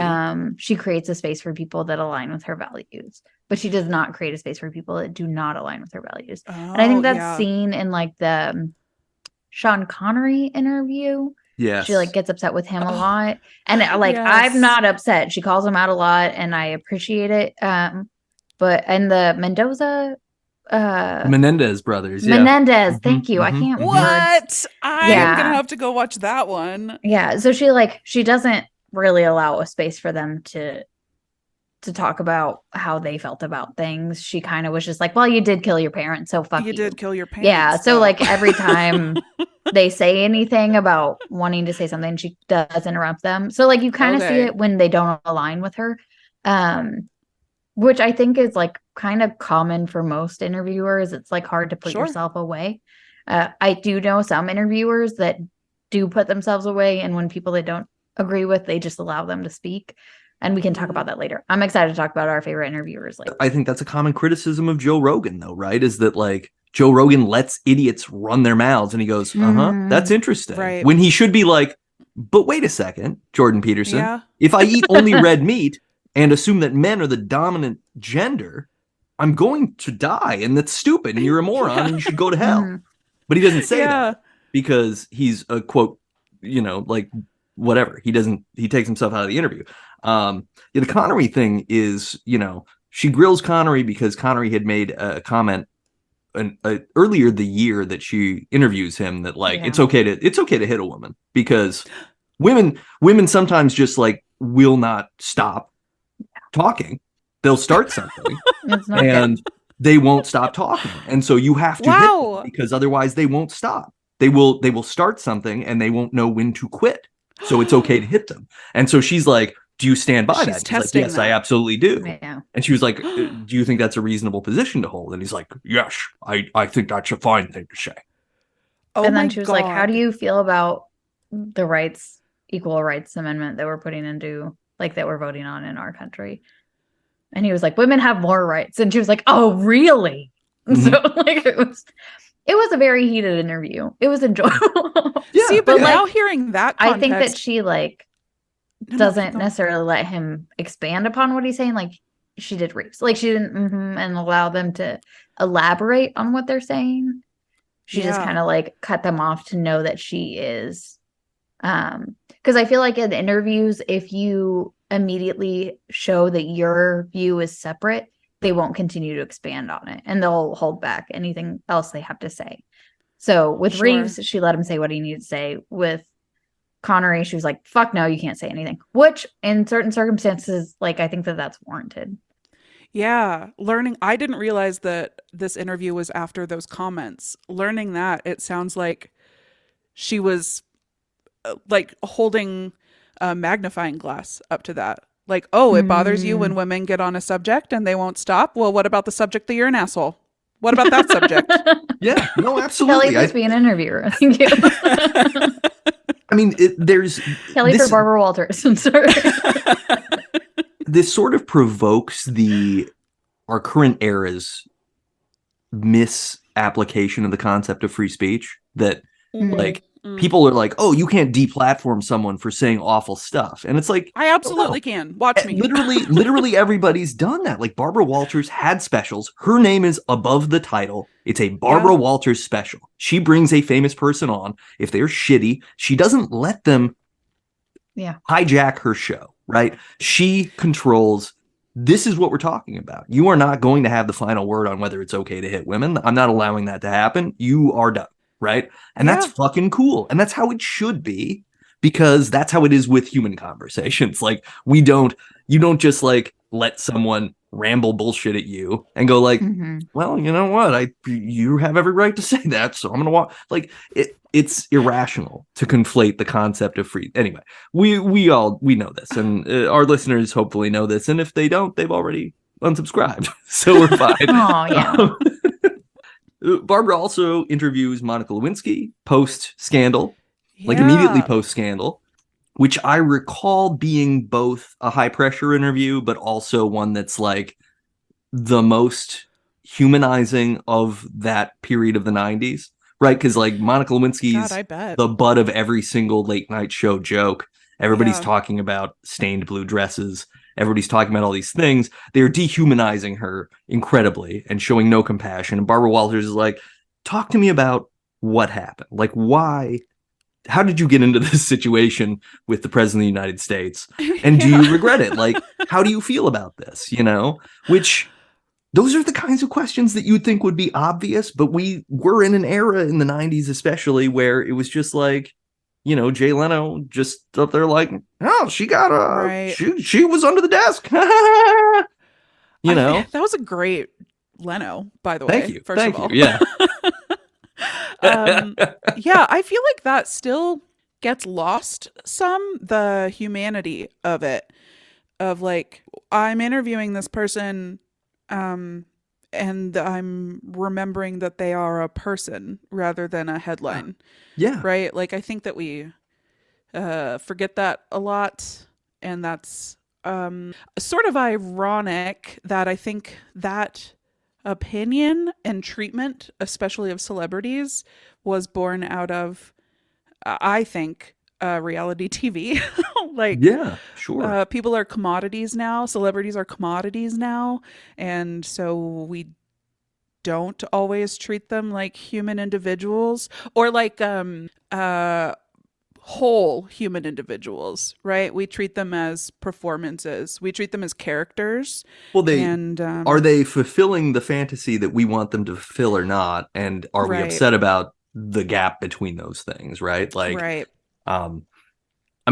she creates a space for people that align with her values, but she does not create a space for people that do not align with her values. And I think that's seen in like the Sean Connery interview. Yes. She like gets upset with him a lot. And like I'm not upset. She calls him out a lot and I appreciate it. But and the Menendez brothers. Menendez, thank you. I can't What? I am gonna have to go watch that one. Yeah. So she doesn't really allow a space for them to talk about how they felt about things. She kind of was just like, well, you did kill your parents, so fuck you. You did kill your parents. Yeah. So like every time they say anything about wanting to say something, she does interrupt them. So like you kind of see it when they don't align with her. Which I think is like kind of common for most interviewers. It's like hard to put yourself away. I do know some interviewers that do put themselves away, and when people they don't agree with, they just allow them to speak. And we can talk about that later. I'm excited to talk about our favorite interviewers later. I think that's a common criticism of Joe Rogan, though, right? Is that like Joe Rogan lets idiots run their mouths and he goes, that's interesting. Right. When he should be like, but wait a second, Jordan Peterson, if I eat only red meat and assume that men are the dominant gender, I'm going to die. And that's stupid. And you're a moron and you should go to hell. But he doesn't say that because he's a quote, like whatever. He takes himself out of the interview. The Connery thing is, she grills Connery because Connery had made a comment earlier the year that she interviews him that like, it's okay to hit a woman because women sometimes just like will not stop talking. They'll start something and they won't stop talking. And so you have to hit them because otherwise they won't stop. They will start something and they won't know when to quit. So it's okay to hit them. And so she's like, do you stand by that? He's like, yes, I absolutely do. Yeah. And she was like, do you think that's a reasonable position to hold? And he's like, yes, I think that's a fine thing to say. And then she was like, how do you feel about the equal rights amendment that we're putting into, like that we're voting on in our country? And he was like, women have more rights. And she was like, oh, really? So like it was a very heated interview. It was enjoyable. Yeah, see, but now hearing that context, I think that she like doesn't necessarily let him expand upon what he's saying. Like she did Reeves. Like she didn't and allow them to elaborate on what they're saying. She just kind of like cut them off to know that she is. Because I feel like in interviews, if you immediately show that your view is separate, they won't continue to expand on it and they'll hold back anything else they have to say. So with Reeves, she let him say what he needed to say. With Connery, she was like, fuck no, you can't say anything. Which in certain circumstances, like I think that's warranted. Yeah. I didn't realize that this interview was after those comments. Learning that, it sounds like she was like holding a magnifying glass up to that. Like, oh, it bothers you when women get on a subject and they won't stop. Well, what about the subject that you're an asshole? What about that subject? Yeah, no, absolutely. Kelly, please be an interviewer. Thank you. I mean, there's Kelly for Barbara Walters. I'm sorry. This sort of provokes our current era's misapplication of the concept of free speech, that like people are like, oh, you can't deplatform someone for saying awful stuff. And it's like, I absolutely can. Watch me. Literally everybody's done that. Like Barbara Walters had specials. Her name is above the title. It's a Barbara Walters special. She brings a famous person on. If they're shitty, she doesn't let them hijack her show, right? She controls, this is what we're talking about. You are not going to have the final word on whether it's okay to hit women. I'm not allowing that to happen. You are done, right? And that's fucking cool. And that's how it should be, because that's how it is with human conversations. Like you don't just like let someone ramble bullshit at you and go like, well, you know what? You have every right to say that. So I'm going to walk. Like it's irrational to conflate the concept of free. Anyway, we know this, and our listeners hopefully know this. And if they don't, they've already unsubscribed. So we're fine. Oh, yeah. Barbara also interviews Monica Lewinsky post-scandal, like immediately post-scandal, which I recall being both a high-pressure interview, but also one that's like the most humanizing of that period of the 90s, right? Because like Monica Lewinsky's the butt of every single late-night show joke. Everybody's talking about stained blue dresses. Everybody's talking about all these things. They're dehumanizing her incredibly and showing no compassion. And Barbara Walters is like, talk to me about what happened. Like, why? How did you get into this situation with the president of the United States? And do you regret it? Like, how do you feel about this? You know, which those are the kinds of questions that you'd think would be obvious. But we were in an era in the 90s, especially, where it was just like, you know, Jay Leno just up there like, oh, she got she was under the desk. You know, that was a great Leno, by the way. Thank you. First Thank of all. you. Yeah. I feel like that still gets lost some, the humanity of it, of like, I'm interviewing this person, and I'm remembering that they are a person rather than a headline. Yeah. Right? Like, I think that we forget that a lot, and that's sort of ironic that I think that opinion and treatment, especially of celebrities, was born out of, I think, reality TV. Like, yeah, sure. People are commodities now. Celebrities are commodities now. And so we don't always treat them like human individuals, or like whole human individuals, right? We treat them as performances. We treat them as characters. Well, are they fulfilling the fantasy that we want them to fulfill or not? And are we upset about the gap between those things, right? Like, I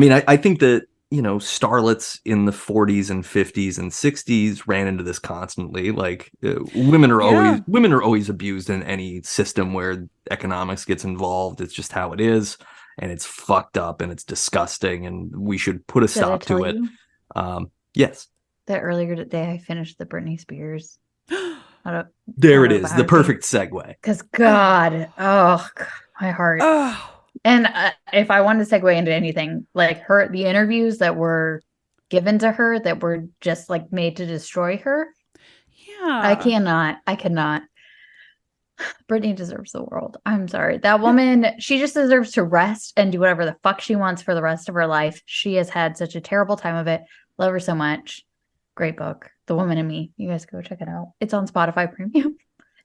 mean, I think that, you know, starlets in the 40s and 50s and 60s ran into this constantly. Like, women are always abused in any system where economics gets involved. It's just how it is, and it's fucked up and it's disgusting, and we should put a stop to it. Yes. That earlier today I finished the Britney Spears. There it is, the perfect segue. Because God, my heart. And if I wanted to segue into anything, like the interviews that were given to her that were just like made to destroy her. Yeah. I cannot. Britney deserves the world. I'm sorry. That woman, she just deserves to rest and do whatever the fuck she wants for the rest of her life. She has had such a terrible time of it. Love her so much. Great book. The Woman in Me. You guys go check it out. It's on Spotify Premium.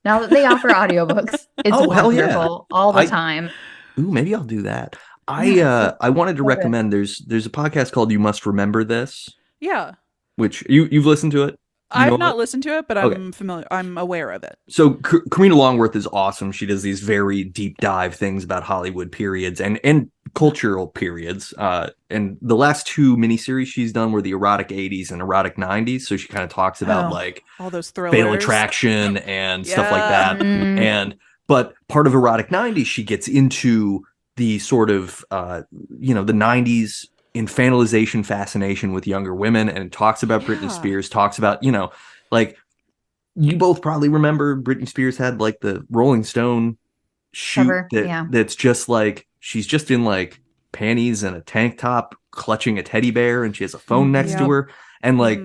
Now that they offer audiobooks, it's wonderful all the time. Ooh, maybe I'll do that. I wanted to recommend there's a podcast called You Must Remember This. Yeah. Which you've listened to it? I've not listened to it, but I'm familiar. I'm aware of it. So Karina Longworth is awesome. She does these very deep dive things about Hollywood periods and cultural periods. And the last two miniseries she's done were the erotic 80s and erotic 90s. So she kind of talks about like all those thrillers, Fatal Attraction and stuff like that. But part of erotic 90s, she gets into the sort of the 90s infantilization fascination with younger women, and talks about Britney Spears, talks about, like you both probably remember Britney Spears had like the Rolling Stone shoot Cover, yeah. that's just like she's just in like panties and a tank top clutching a teddy bear and she has a phone next to her and like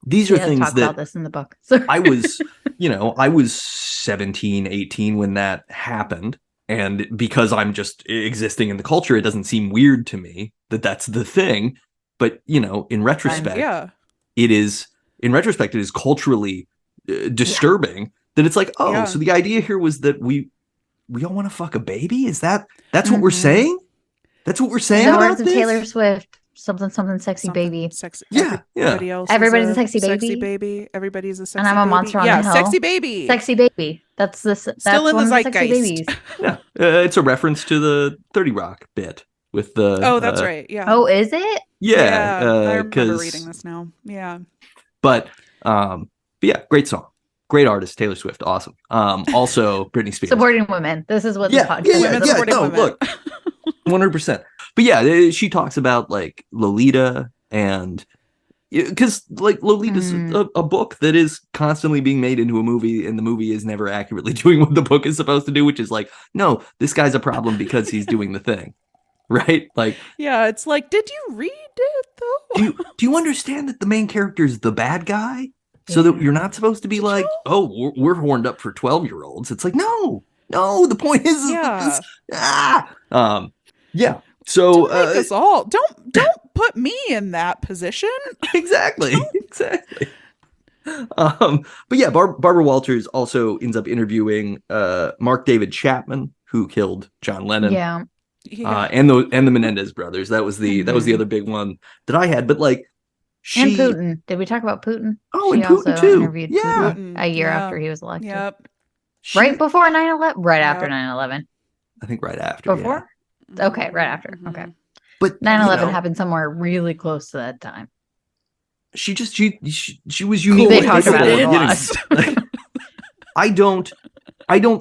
these are things talk that about this in the book. Sorry. I was 17 18 when that happened, and because I'm just existing in the culture it doesn't seem weird to me that that's the thing, but in retrospect it is culturally disturbing that it's like, so the idea here was that we all want to fuck a baby. That's what we're saying? That's what we're saying the about words of this? Taylor Swift, something sexy baby. Sexy. Yeah. Everybody else everybody's a sexy baby. baby. Everybody's a sexy baby. And I'm a monster on the hill. Sexy baby. Sexy baby. That's still in the zeitgeist. Yeah. It's a reference to the 30 Rock bit with the that's right. Yeah. Oh, is it? Yeah. I remember reading this now. Yeah. But yeah, great song. Great artist, Taylor Swift, awesome. Also, Britney Spears. Supporting women. This is what the podcast is. No, look, 100%. But yeah, she talks about like Lolita and because like Lolita's a book that is constantly being made into a movie, and the movie is never accurately doing what the book is supposed to do, which is like, no, this guy's a problem because he's doing the thing, right? Like, yeah, it's like, did you read it though? Do you understand that the main character is the bad guy? So that you're not supposed to be like, oh, we're horned up for 12-year-olds. It's like, no. The point is, yeah. So don't make us all don't put me in that position. Exactly. But yeah, Barbara Walters also ends up interviewing Mark David Chapman, who killed John Lennon. Yeah. And the Menendez brothers. That was the other big one that I had. But like. And Putin. Did we talk about Putin? Oh, and Putin too. Interviewed Putin a year after he was elected. Yep. Right before 9/11. Right after 9/11. I think right after. Before? Yeah. Okay, right after. Okay. But 9/11 happened somewhere really close to that time. She was unique. They talked about it in Lost. I don't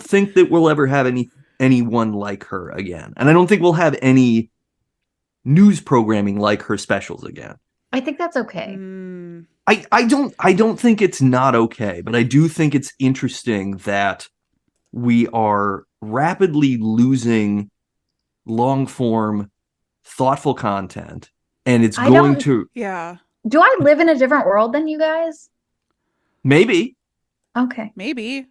think that we'll ever have anyone like her again, and I don't think we'll have any news programming like her specials again. I think that's okay. I don't think it's not okay, but I do think it's interesting that we are rapidly losing long form, thoughtful content, and it's going to. Yeah. Do I live in a different world than you guys? Maybe. Okay. Maybe.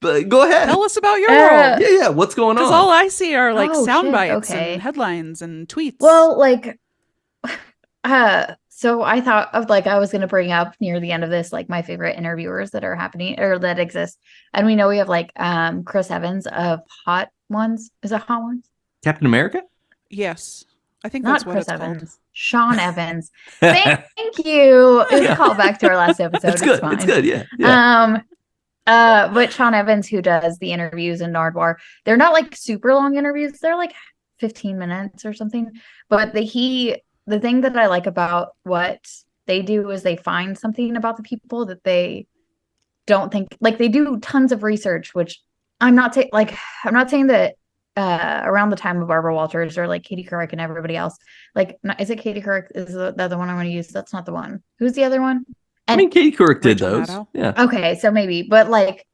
But go ahead. Tell us about your world. Yeah. What's going on? Because all I see are like sound bites and headlines and tweets. Well, like. So I thought of like I was going to bring up near the end of this like my favorite interviewers that are happening or that exist, and we know we have like Chris Evans of Hot Ones. Is it Hot Ones? Captain America? Yes, I think not that's what Chris it's Evans. called. Sean Evans. Thank you. It was a call back to our last episode. It's good. It's good. Yeah. But Sean Evans, who does the interviews in Nardwuar, they're not like super long interviews. They're like 15 minutes or something. But the thing that I like about what they do is they find something about the people that they don't think, like they do tons of research, which I'm not saying that around the time of Barbara Walters or like Katie Couric and everybody else, like, is it Katie Couric? Is the other one I want to use? That's not the one. Who's the other one? I mean, Katie Couric did those. Yeah. Okay. So maybe, but like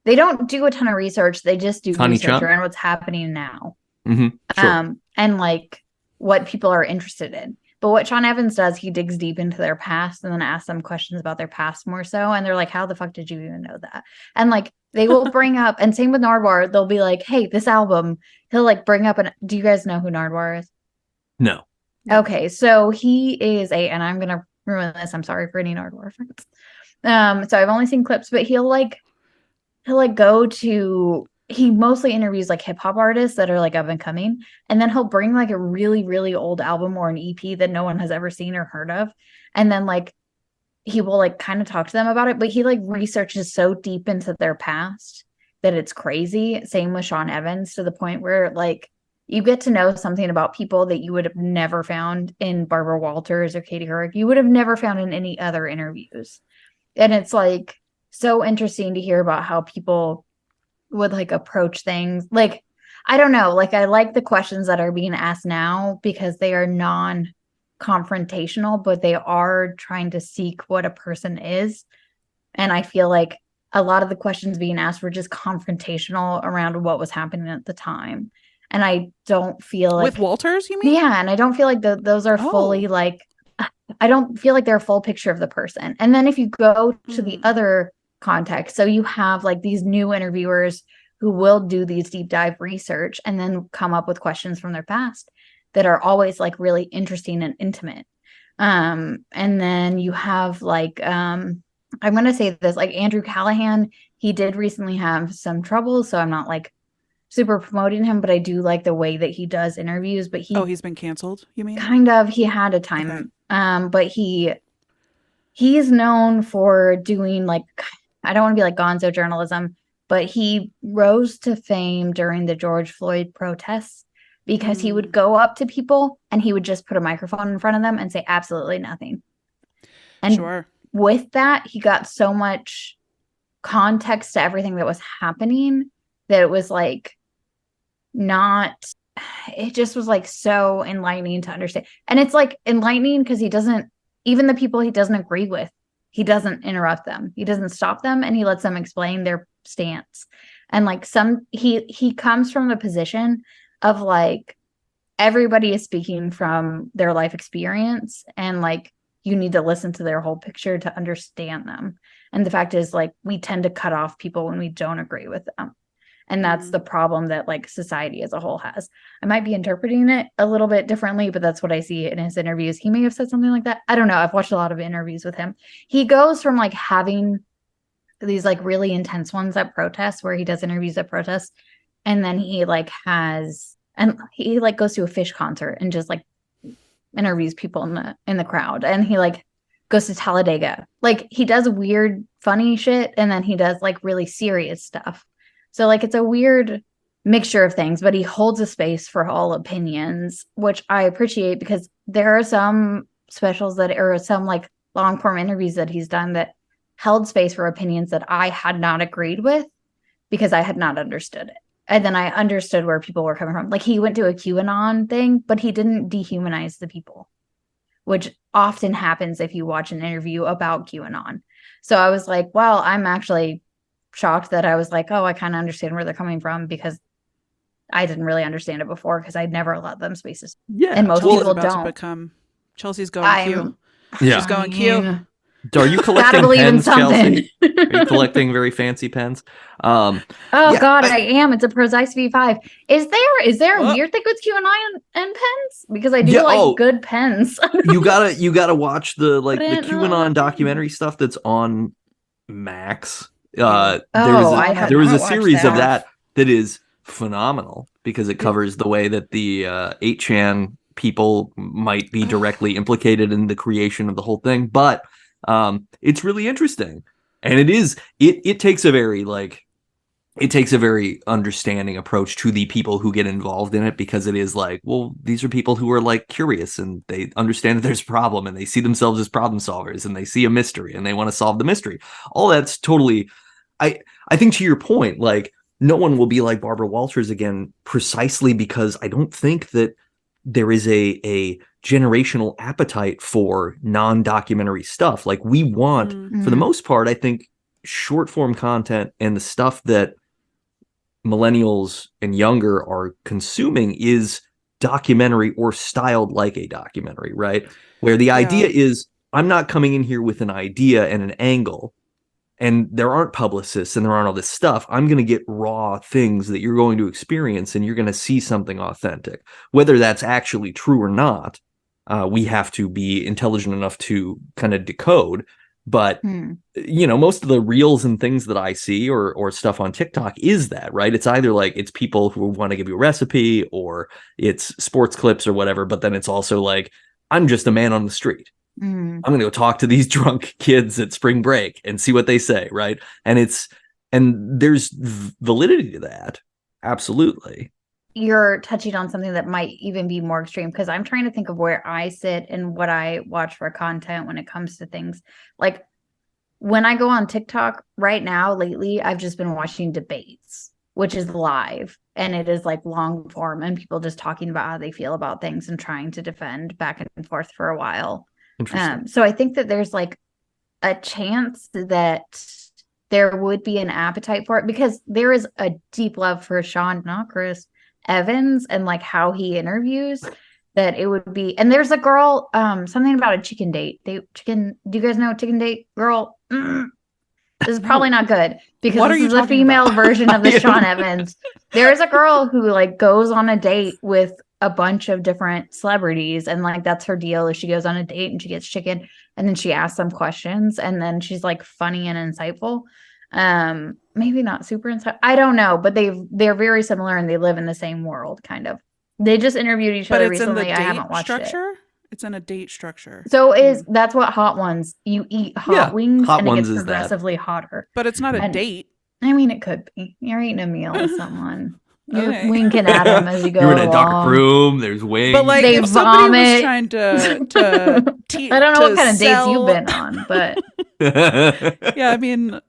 they don't do a ton of research. They just do research around what's happening now. Mm-hmm. Sure. And like what people are interested in. But what Sean Evans does, he digs deep into their past and then asks them questions about their past more so. And they're like, how the fuck did you even know that? And like, they will bring up, and same with Nardwuar, they'll be like, hey, this album, he'll like bring up, do you guys know who Nardwuar is? No. Okay. So he is and I'm going to ruin this. I'm sorry for any Nardwuar fans. So I've only seen clips, but he'll go to, he mostly interviews like hip hop artists that are like up and coming. And then he'll bring like a really, really old album or an EP that no one has ever seen or heard of. And then like, he will like kind of talk to them about it, but he like researches so deep into their past that it's crazy. Same with Sean Evans, to the point where like you get to know something about people that you would have never found in Barbara Walters or Katie Couric. You would have never found in any other interviews. And it's like so interesting to hear about how people would like approach things. Like, I don't know, like I like the questions that are being asked now because they are non-confrontational, but they are trying to seek what a person is. And I feel like a lot of the questions being asked were just confrontational around what was happening at the time. And I don't feel like with Walters, you mean? Yeah, and I don't feel like those are fully like, I don't feel like they're a full picture of the person. And then if you go to the other context, so you have like these new interviewers who will do these deep dive research and then come up with questions from their past that are always like really interesting and intimate. And then you have like, I'm going to say this, like Andrew Callahan, he did recently have some trouble. So I'm not like super promoting him, but I do like the way that he does interviews. But he's been canceled, you mean? Kind of. He had a time. Okay. But he's known for doing like, I don't want to be like gonzo journalism, but he rose to fame during the George Floyd protests because he would go up to people and he would just put a microphone in front of them and say absolutely nothing. And with that, he got so much context to everything that was happening that it was like it just was like so enlightening to understand. And it's like enlightening because he doesn't, even the people he doesn't agree with, he doesn't interrupt them. He doesn't stop them and he lets them explain their stance. And like he comes from the position of like, everybody is speaking from their life experience and like, you need to listen to their whole picture to understand them. And the fact is like, we tend to cut off people when we don't agree with them. And that's the problem that like society as a whole has. I might be interpreting it a little bit differently, but that's what I see in his interviews. He may have said something like that. I don't know. I've watched a lot of interviews with him. He goes from like having these like really intense ones at protests where he does interviews at protests. And then he like he like goes to a Fish concert and just like interviews people in the crowd. And he like goes to Talladega. Like he does weird, funny shit. And then he does like really serious stuff. So like it's a weird mixture of things, but he holds a space for all opinions, which I appreciate because there are some specials or some like long form interviews that he's done that held space for opinions that I had not agreed with because I had not understood it. And then I understood where people were coming from. Like he went to a QAnon thing, but he didn't dehumanize the people, which often happens if you watch an interview about QAnon. So I was like, well, I'm actually shocked that I was like, oh, I kind of understand where they're coming from because I didn't really understand it before because I'd never allowed them spaces. Yeah. And most people don't. Chelsea's going Q. Yeah. She's going Q. Are you collecting pens, Chelsea? Are you collecting very fancy pens? God, I am. It's a Precise V5. Is there a weird thing with QAnon and pens? Because I do like good pens. you gotta watch the QAnon documentary stuff that's on Max. There was a series of that is phenomenal because it covers the way that the 8chan people might be directly implicated in the creation of the whole thing, but it's really interesting, and it takes a very understanding approach to the people who get involved in it, because it is like, well, these are people who are like curious and they understand that there's a problem and they see themselves as problem solvers and they see a mystery and they want to solve the mystery. All that's totally, I think to your point, like no one will be like Barbara Walters again, precisely because I don't think that there is a generational appetite for non-documentary stuff. Like we want, for the most part, I think short form content and the stuff that millennials and younger are consuming is documentary or styled like a documentary, right? Where the idea is, I'm not coming in here with an idea and an angle, and there aren't publicists and there aren't all this stuff. I'm going to get raw things that you're going to experience, and you're going to see something authentic. Whether that's actually true or not, we have to be intelligent enough to kind of decode. But, most of the reels and things that I see or stuff on TikTok is that, right? It's either like it's people who want to give you a recipe, or it's sports clips or whatever. But then it's also like, I'm just a man on the street. I'm going to go talk to these drunk kids at spring break and see what they say, right? And there's validity to that. Absolutely. You're touching on something that might even be more extreme, because I'm trying to think of where I sit and what I watch for content when it comes to things. Like when I go on TikTok right now, lately, I've just been watching debates, which is live, and it is like long form and people just talking about how they feel about things and trying to defend back and forth for a while. So I think that there's like a chance that there would be an appetite for it, because there is a deep love for Sean, not Chris Evans, and like how he interviews, that it would be. And there's a girl, something about a chicken date. Do you guys know Chicken Date Girl? This is probably not good, because this is a female version of the Sean Evans. There's a girl who like goes on a date with a bunch of different celebrities, and like that's her deal, is she goes on a date and she gets chicken, and then she asks them questions, and then she's like funny and insightful. Maybe not super insightful, I don't know, but they're very similar, and they live in the same world kind of. They just interviewed each other recently. I haven't watched it. It's in a date structure. So that's what Hot Ones, you eat hot wings and it gets progressively hotter. But it's not a date. I mean, it could be. You're eating a meal with someone. You're winking at them as you go. You're in a dark room. There's wings. But like, they if vomit. somebody was trying to I don't know what kind of dates you've been on, but yeah, I mean,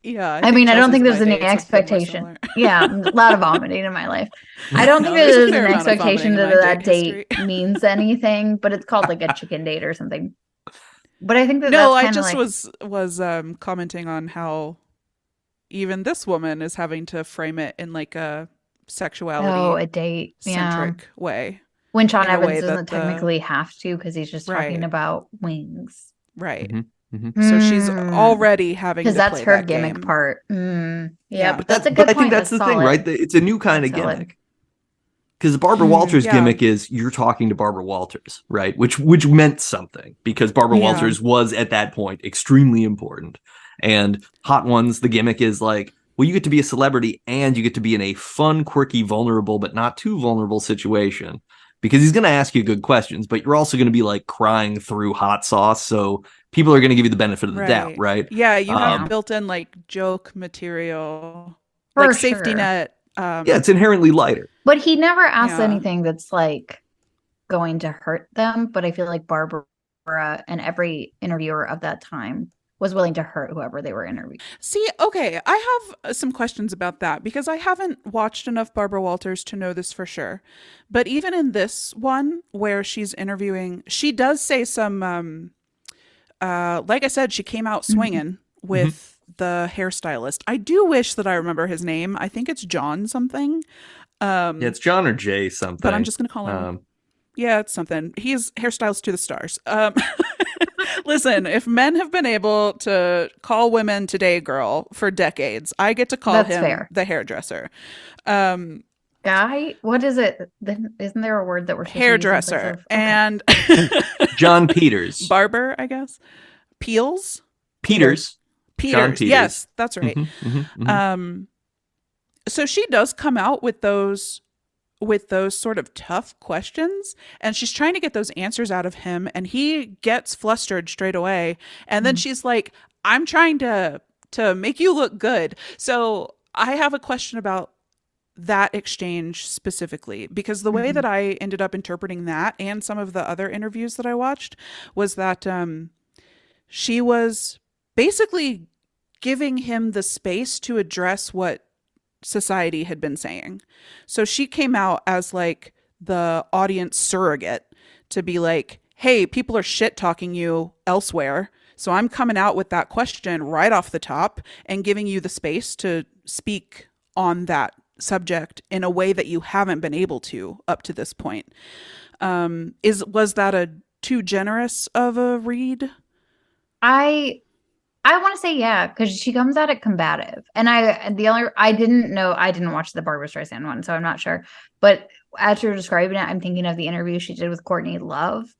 yeah. I don't think there's any expectation. Yeah, a lot of vomiting in my life. I don't think there's an expectation that date means anything, but it's called like a chicken date or something. But I think that I just was commenting on how even this woman is having to frame it in like a sexuality, a date centric way. When Sean Evans doesn't technically have to, because he's just talking about wings. Right. Mm-hmm. So she's already having to play that's her that gimmick game. part. Yeah, but that's a good point. I think that's the thing, right? It's a new kind of gimmick. Because Barbara Walters' gimmick is you're talking to Barbara Walters, right? Which meant something, because Barbara Walters was at that point extremely important. And Hot Ones, the gimmick is like, well, you get to be a celebrity and you get to be in a fun, quirky, vulnerable, but not too vulnerable situation. Because he's going to ask you good questions, but you're also going to be like crying through hot sauce. So people are going to give you the benefit of the doubt, right? Yeah, you have built-in like joke material, safety net. It's inherently lighter. But he never asks anything that's like going to hurt them. But I feel like Barbara and every interviewer of that time was willing to hurt whoever they were interviewing. See, okay, I have some questions about that, because I haven't watched enough Barbara Walters to know this for sure. But even in this one where she's interviewing, she does say some, like I said, she came out swinging with the hairstylist. I do wish that I remember his name. I think it's John something. It's John or Jay something. But I'm just going to call him. Yeah, it's something. He's hairstyles to the stars. Listen, if men have been able to call women today girl for decades, I get to call him the hairdresser. Guy? What is it? Isn't there a word that we're hairdresser? Okay. And John Peters. Barber, I guess. Peters. John Peters. Yes, that's right. So she does come out with those sort of tough questions, and she's trying to get those answers out of him, and he gets flustered straight away. And then she's like, I'm trying to make you look good. So I have a question about that exchange specifically, because the way that I ended up interpreting that and some of the other interviews that I watched was that she was basically giving him the space to address what society had been saying. So she came out as like the audience surrogate to be like, hey, people are shit talking you elsewhere. So I'm coming out with that question right off the top and giving you the space to speak on that subject in a way that you haven't been able to up to this point. Was that a too generous of a read? I want to say because she comes at it combative, and I didn't watch the Barbra Streisand one, so I'm not sure. But as you're describing it, I'm thinking of the interview she did with Courtney Love,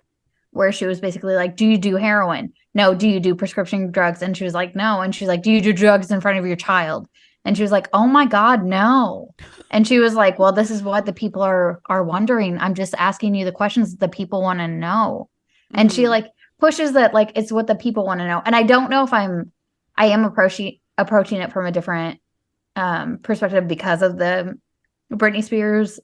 where she was basically like, "Do you do heroin? No. Do you do prescription drugs?" And she was like, "No." And she's like, "Do you do drugs in front of your child?" And she was like, "Oh my God, no." And she was like, "Well, this is what the people are wondering. I'm just asking you the questions that the people want to know." And she like pushes that like it's what the people want to know. And I don't know if I am approaching it from a different perspective because of the Britney Spears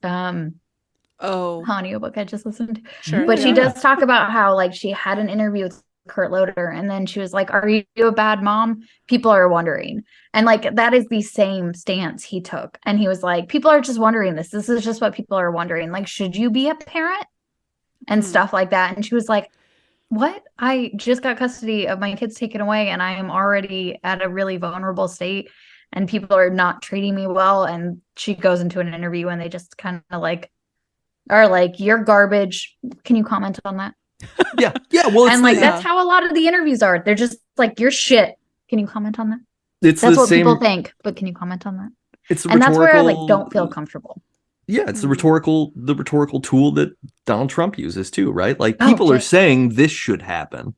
audiobook I just listened to. Sure, but she does talk about how like she had an interview with Kurt Loder, and then she was like, "Are you a bad mom? People are wondering." And like that is the same stance he took. And he was like, "People are just wondering this. This is just what people are wondering. Like, should you be a parent?" And stuff like that. And she was like, what? I just got custody of my kids taken away, and I am already at a really vulnerable state, and people are not treating me well. And she goes into an interview and they just kind of like are like, "You're garbage. Can you comment on that?" Yeah. Well, and like that's how a lot of the interviews are. They're just like, "You're shit. Can you comment on that?" That's what same... people think, but can you comment on that? It's and that's where I like don't feel comfortable. Yeah, it's the rhetorical tool that Donald Trump uses too, right? Like people are saying this should happen.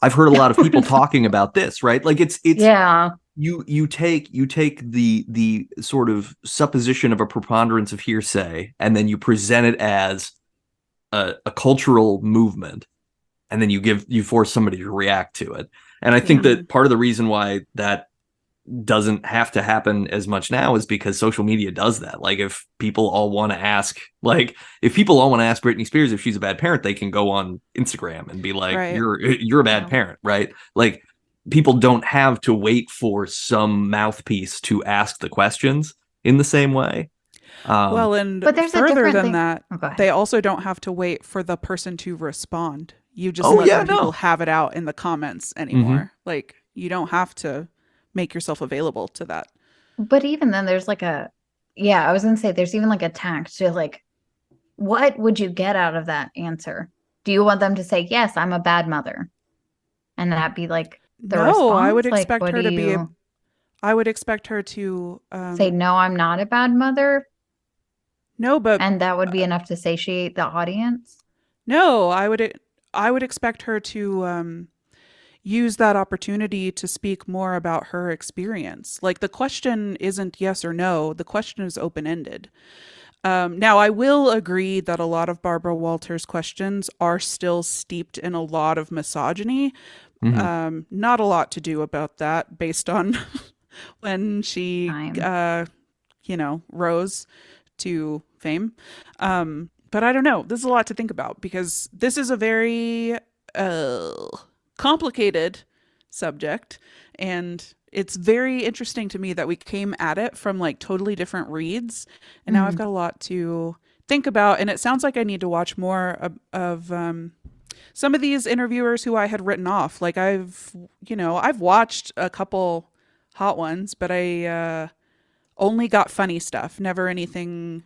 I've heard a lot of people talking about this, right? Like it's you take the sort of supposition of a preponderance of hearsay, and then you present it as a cultural movement, and then you force somebody to react to it. And I think that part of the reason why that doesn't have to happen as much now is because social media does that. Like if people all want to ask Britney Spears if she's a bad parent, they can go on Instagram and be like, you're a bad parent, right? Like people don't have to wait for some mouthpiece to ask the questions in the same way. But there's further than that, they also don't have to wait for the person to respond. You just let people have it out in the comments anymore. Like you don't have to make yourself available to that. But even then there's like I was gonna say there's even like a tact to like, what would you get out of that answer? Do you want them to say, yes, I'm a bad mother, and that be like the response? I would expect her to be I would expect her to say, no, I'm not a bad mother. No, but and that would be enough to satiate the audience. No, I would expect her to use that opportunity to speak more about her experience. Like the question isn't yes or no. The question is open-ended. Now, I will agree that a lot of Barbara Walters' questions are still steeped in a lot of misogyny. Not a lot to do about that based on when she, rose to fame. But I don't know. This is a lot to think about because this is a very complicated subject, and it's very interesting to me that we came at it from like totally different reads, and now I've got a lot to think about. And it sounds like I need to watch more of some of these interviewers who I had written off. Like I've watched a couple hot ones, but I only got funny stuff, never anything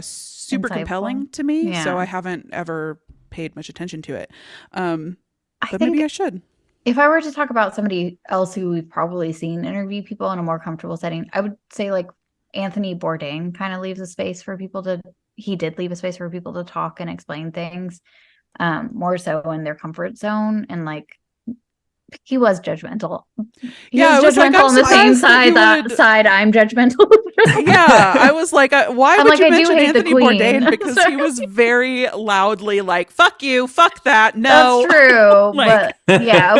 super compelling to me. So I haven't ever paid much attention to it. But maybe I should. If I were to talk about somebody else who we've probably seen interview people in a more comfortable setting, I would say like Anthony Bourdain kind of leaves a space for people to, he did leave a space for people to talk and explain things more so in their comfort zone. And like, he was judgmental. He was judgmental on the same side I'm judgmental. I was like, why would you mention Anthony Bourdain? Because he was very loudly like, fuck you, fuck that. No. That's true. But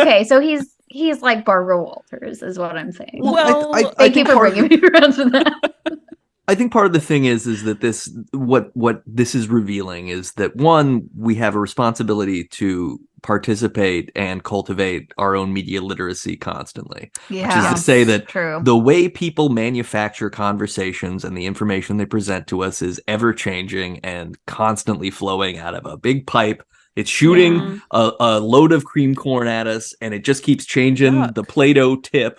okay. So he's like Barbara Walters is what I'm saying. Well, thank you for bringing me around to that. I think part of the thing is that what this is revealing is that, one, we have a responsibility to participate and cultivate our own media literacy constantly. Which is to say that the way people manufacture conversations and the information they present to us is ever changing and constantly flowing out of a big pipe. It's shooting a load of cream corn at us, and it just keeps changing the Play-Doh tip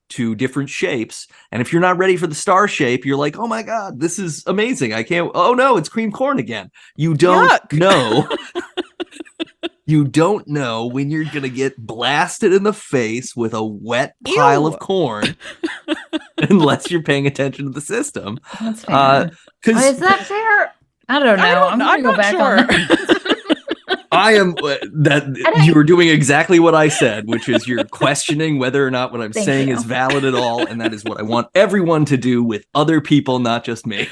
to different shapes. And if you're not ready for the star shape, you're like, oh my God, this is amazing. I can't, oh no, it's cream corn again. You don't know. You don't know when you're going to get blasted in the face with a wet pile of corn unless you're paying attention to the system. That's fair. Is that fair? I don't know. I'm going to go back on that. I am you were doing exactly what I said, which is you're questioning whether or not what I'm saying is valid at all. And that is what I want everyone to do with other people, not just me.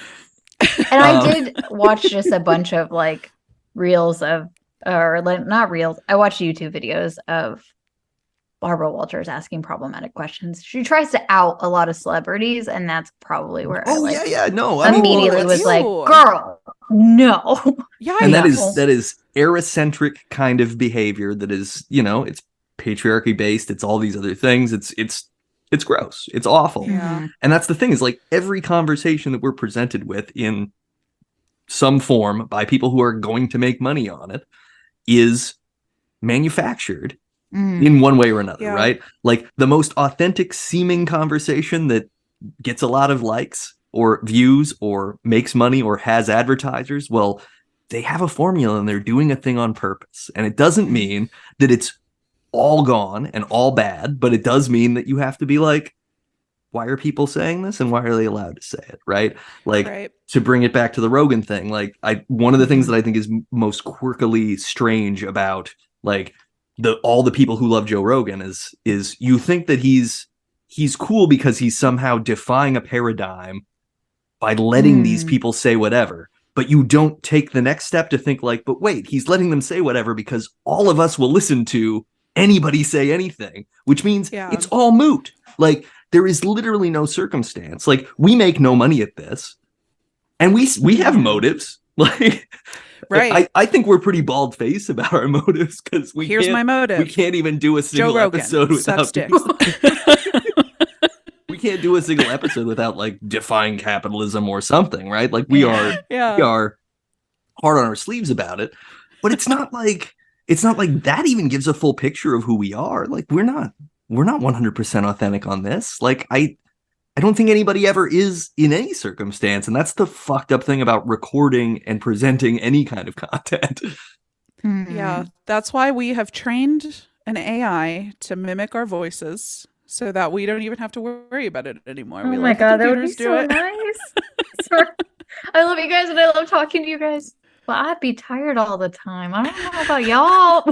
And I did watch just a bunch of like reels of, or like not reels. I watched YouTube videos of Barbara Walters asking problematic questions. She tries to out a lot of celebrities, and that's probably where immediately was like, girl, no. And that is Ericentric kind of behavior that is, it's patriarchy based. It's all these other things. It's gross. It's awful. Yeah. And that's the thing is like every conversation that we're presented with in some form by people who are going to make money on it is manufactured in one way or another, right? Like the most authentic seeming conversation that gets a lot of likes or views or makes money or has advertisers, well, they have a formula and they're doing a thing on purpose. And it doesn't mean that it's all gone and all bad, but it does mean that you have to be like, why are people saying this and why are they allowed to say it, right? Like to bring it back to the Rogan thing, like one of the things that I think is most quirkily strange about like all the people who love Joe Rogan is you think that he's cool because he's somehow defying a paradigm by letting these people say whatever, but you don't take the next step to think like, but wait, he's letting them say whatever because all of us will listen to anybody say anything, which means it's all moot. Like there is literally no circumstance. Like we make no money at this and we have motives. Like, I think we're pretty bald-faced about our motives because here's my motive. We can't even do a single episode without we can't do a single episode without like defying capitalism or something, right? Like we are hard on our sleeves about it, but it's not like that even gives a full picture of who we are. Like we're not 100% authentic on this. Like I don't think anybody ever is in any circumstance. And that's the fucked up thing about recording and presenting any kind of content. Yeah, that's why we have trained an AI to mimic our voices so that we don't even have to worry about it anymore. Oh my God, that would be so nice. Sorry. I love you guys and I love talking to you guys. But I'd be tired all the time. I don't know about y'all.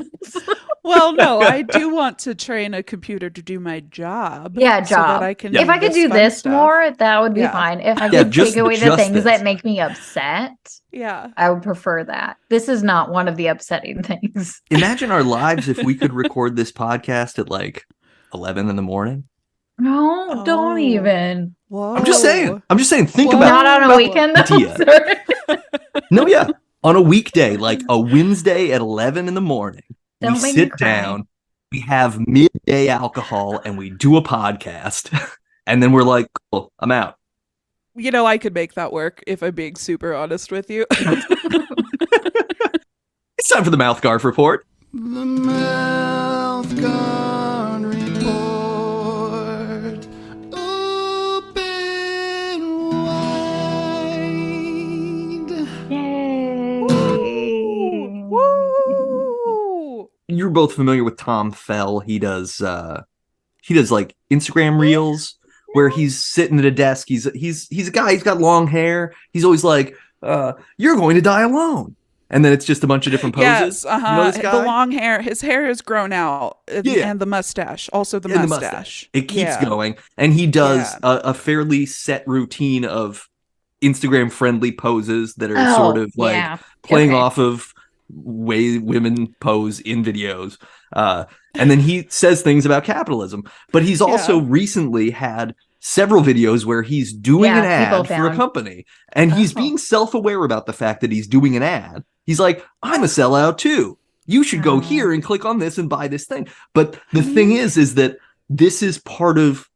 Well, no, I do want to train a computer to do my job. Yeah, job. So that I can if I could do this stuff more, that would be fine. If I could take away the things that make me upset, I would prefer that. This is not one of the upsetting things. Imagine our lives if we could record this podcast at like 11 in the morning. No, don't even. Whoa. I'm just saying. Think about not on a weekend though. No, yeah. On a weekday, like a Wednesday at 11 in the morning, we sit down, we have midday alcohol, and we do a podcast. And then we're like, cool, I'm out. You know, I could make that work if I'm being super honest with you. It's time for the Mouthgarf report. The Mouthgarf report. Open wide. Yay. Woo! You're both familiar with Tom Fell. He does like Instagram reels where he's sitting at a desk. He's a guy, he's got long hair. He's always like, you're going to die alone. And then it's just a bunch of different poses. Yes, you know this guy? The long hair, his hair has grown out, and the mustache, also the mustache. It keeps going, and he does a fairly set routine of Instagram-friendly poses that are sort of like playing off of way women pose in videos. And then he says things about capitalism, but he's also recently had several videos where he's doing an ad for a company, and he's being self-aware about the fact that he's doing an ad. He's like, I'm a sellout too. You should go here and click on this and buy this thing. But the thing is that this is part of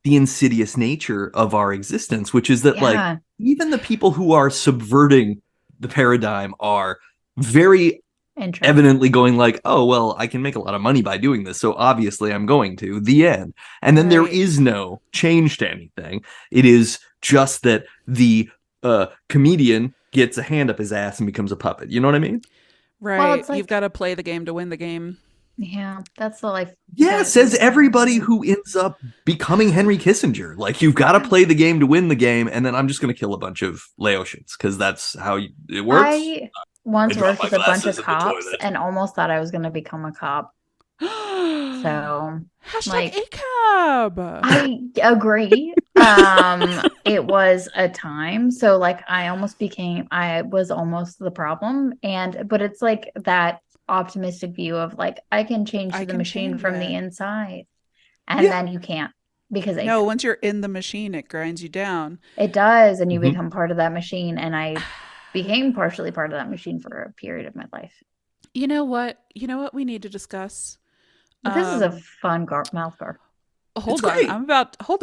the insidious nature of our existence, which is that like even the people who are subverting the paradigm are very evidently going like, oh, well, I can make a lot of money by doing this, so obviously I'm going to. The end. And then there is no change to anything. It is just that the comedian gets a hand up his ass and becomes a puppet. You know what I mean? Right. Well, it's like, you've got to play the game to win the game. Yeah, that's the life. Yeah, says everybody who ends up becoming Henry Kissinger. Like, you've got to play the game to win the game, and then I'm just going to kill a bunch of Laotians, because that's how it works. I once worked with a bunch of cops and almost thought I was going to become a cop. So hashtag ACAB. I agree. It was a time. So like I was almost the problem. But it's like that optimistic view of like, I can change the machine from the inside. And then you can't, because once you're in the machine, it grinds you down. It does. And you become part of that machine. And I became partially part of that machine for a period of my life. You know what we need to discuss? This is a fun Mouthgarf. Hold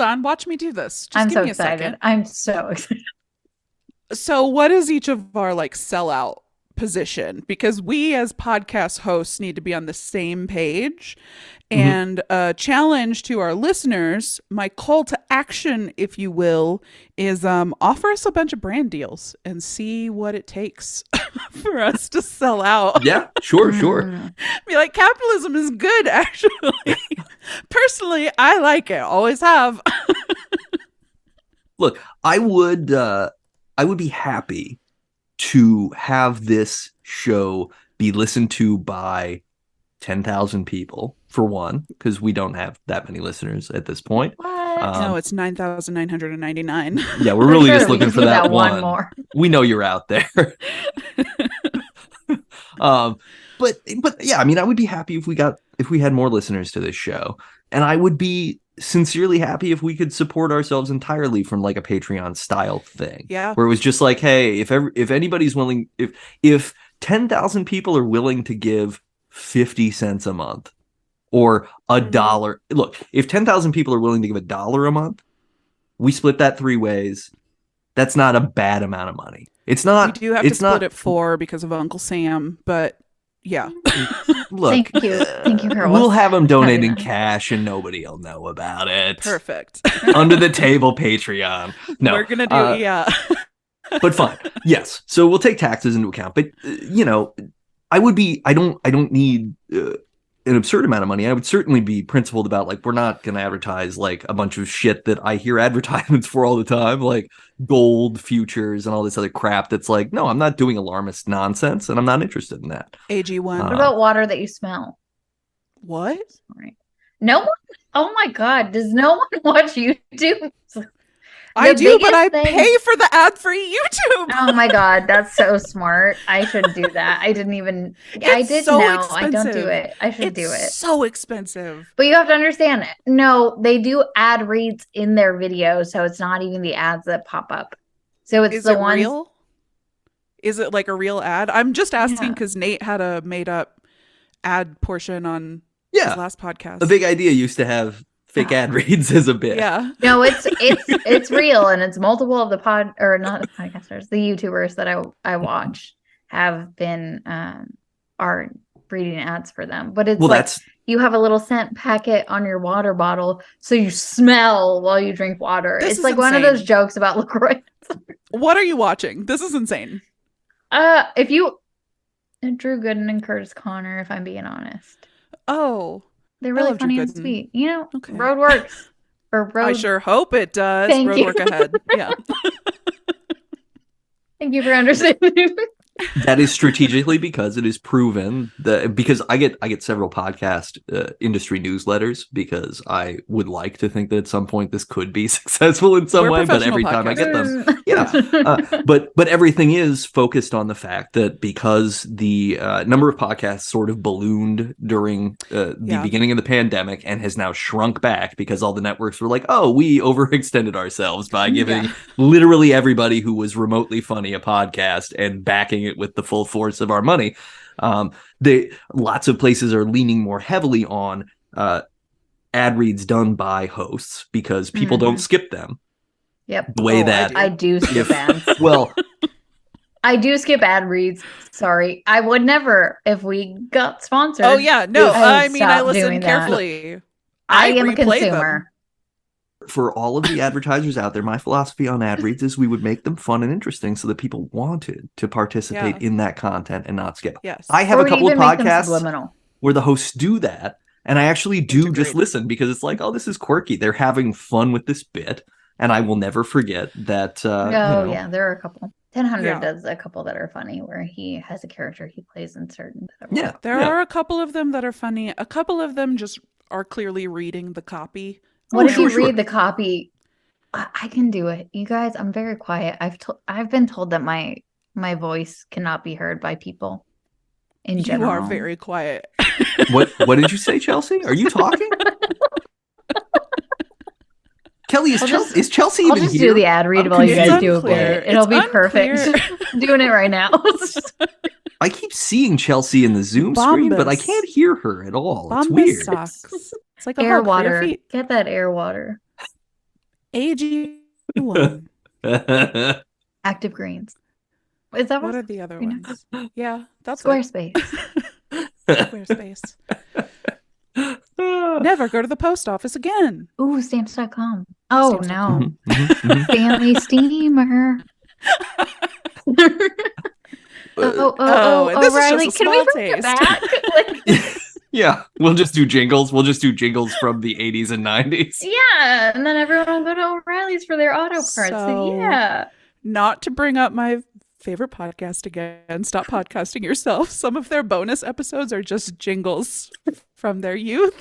on. Watch me do this. Just I'm give so me a excited. second. I'm so excited. So what is each of our like sellout position, because we as podcast hosts need to be on the same page. And a challenge to our listeners, my call to action, if you will, is offer us a bunch of brand deals and see what it takes for us to sell out. Yeah, sure. Be like, capitalism is good, actually. Personally, I like it. Always have. Look, I would be happy to have this show be listened to by 10,000 people, for one, because we don't have that many listeners at this point. No, it's 9,999. Yeah, we're really just looking for that one more. We know you're out there. But yeah, I mean, I would be happy if we had more listeners to this show, and I would be sincerely happy if we could support ourselves entirely from like a Patreon style thing. Yeah, where it was just like, hey, if anybody's willing, if 10,000 people are willing to give 50 cents a month or $1. Look, if 10,000 people are willing to give $1 a month, we split that 3 ways. That's not a bad amount of money. It's not. We do have to split it 4 because of Uncle Sam, but yeah. Look, thank you. We'll have them donate in cash and nobody will know about it. Perfect. Under the table Patreon. No, we're gonna do yeah. But fine. Yes. So we'll take taxes into account. But I don't need an absurd amount of money. I would certainly be principled about, like, we're not going to advertise like a bunch of shit that I hear advertisements for all the time, like gold futures and all this other crap. That's like, no, I'm not doing alarmist nonsense, and I'm not interested in that. AG1. What about water that you smell? What? Sorry. No one. Oh my God! Does no one watch YouTube? I do, but I pay for the ad-free YouTube. Oh my God, that's so smart. I should do that. I didn't even. I did so know. Expensive. I don't do it. I should do it. It's so expensive. But you have to understand it. No, they do ad reads in their videos, so it's not even the ads that pop up. So it's the ones. Real? Is it like a real ad? I'm just asking because Nate had a made-up ad portion on his last podcast. The Big Idea used to have fake ad reads as a bit. Yeah. No, it's real, and it's multiple of the podcasters, the YouTubers that I watch have been are reading ads for them. But it's you have a little scent packet on your water bottle, so you smell while you drink water. It's like insane. One of those jokes about LaCroix. What are you watching? This is insane. If you Drew Gooden and Curtis Connor, if I'm being honest. Oh. They're really funny and sweet. Road works. Or road. I sure hope it does. Thank you. Work ahead. Yeah. Thank you for understanding. That is strategically because it is proven that, because I get several podcast industry newsletters, because I would like to think that at some point this could be successful in some way, but every time I get them, but everything is focused on the fact that because the number of podcasts sort of ballooned during the beginning of the pandemic and has now shrunk back because all the networks were like, oh, we overextended ourselves by giving literally everybody who was remotely funny a podcast and backing it with the full force of our money. Lots of places are leaning more heavily on ad reads done by hosts because people don't skip them. Yep. The way that I do skip ads. Well, I do skip ad reads. Sorry, I would never if we got sponsored. Oh yeah, no. I mean, I listen carefully. I am a consumer. For all of the advertisers out there, my philosophy on ad reads is we would make them fun and interesting so that people wanted to participate in that content and not skip. Yes. I have a couple of podcasts where the hosts do that, and I actually do just listen because it's like, oh, this is quirky. They're having fun with this bit, and I will never forget that. Yeah, there are a couple. 1000 does a couple that are funny where he has a character he plays in certain. There are a couple of them that are funny. A couple of them just are clearly reading the copy. What if you read the copy? I can do it. You guys, I'm very quiet. I've been told that my voice cannot be heard by people in general. You are very quiet. What did you say, Chelsea? Are you talking? Kelly, is Chelsea even here? I'll just do the ad read while you guys do a bit. It'll be perfect. Doing it right now. I keep seeing Chelsea in the Zoom screen, but I can't hear her at all. It's weird. Sucks. It's like air water. Get that air water. AG1. Active greens. Is that What are the other you know? ones? Yeah, that's Squarespace. Squarespace. Never go to the post office again. Ooh, stamps.com. Oh, Stamps.com. no. Family steamer. And this is O'Reilly. just a Can we small bring it taste. back? Like, Yeah, we'll just do jingles. We'll just do jingles from the 80s and 90s. yeah, and then everyone will go to O'Reilly's for their auto parts. So, yeah. Not to bring up my favorite podcast again, Stop Podcasting Yourself. Some of their bonus episodes are just jingles from their youth.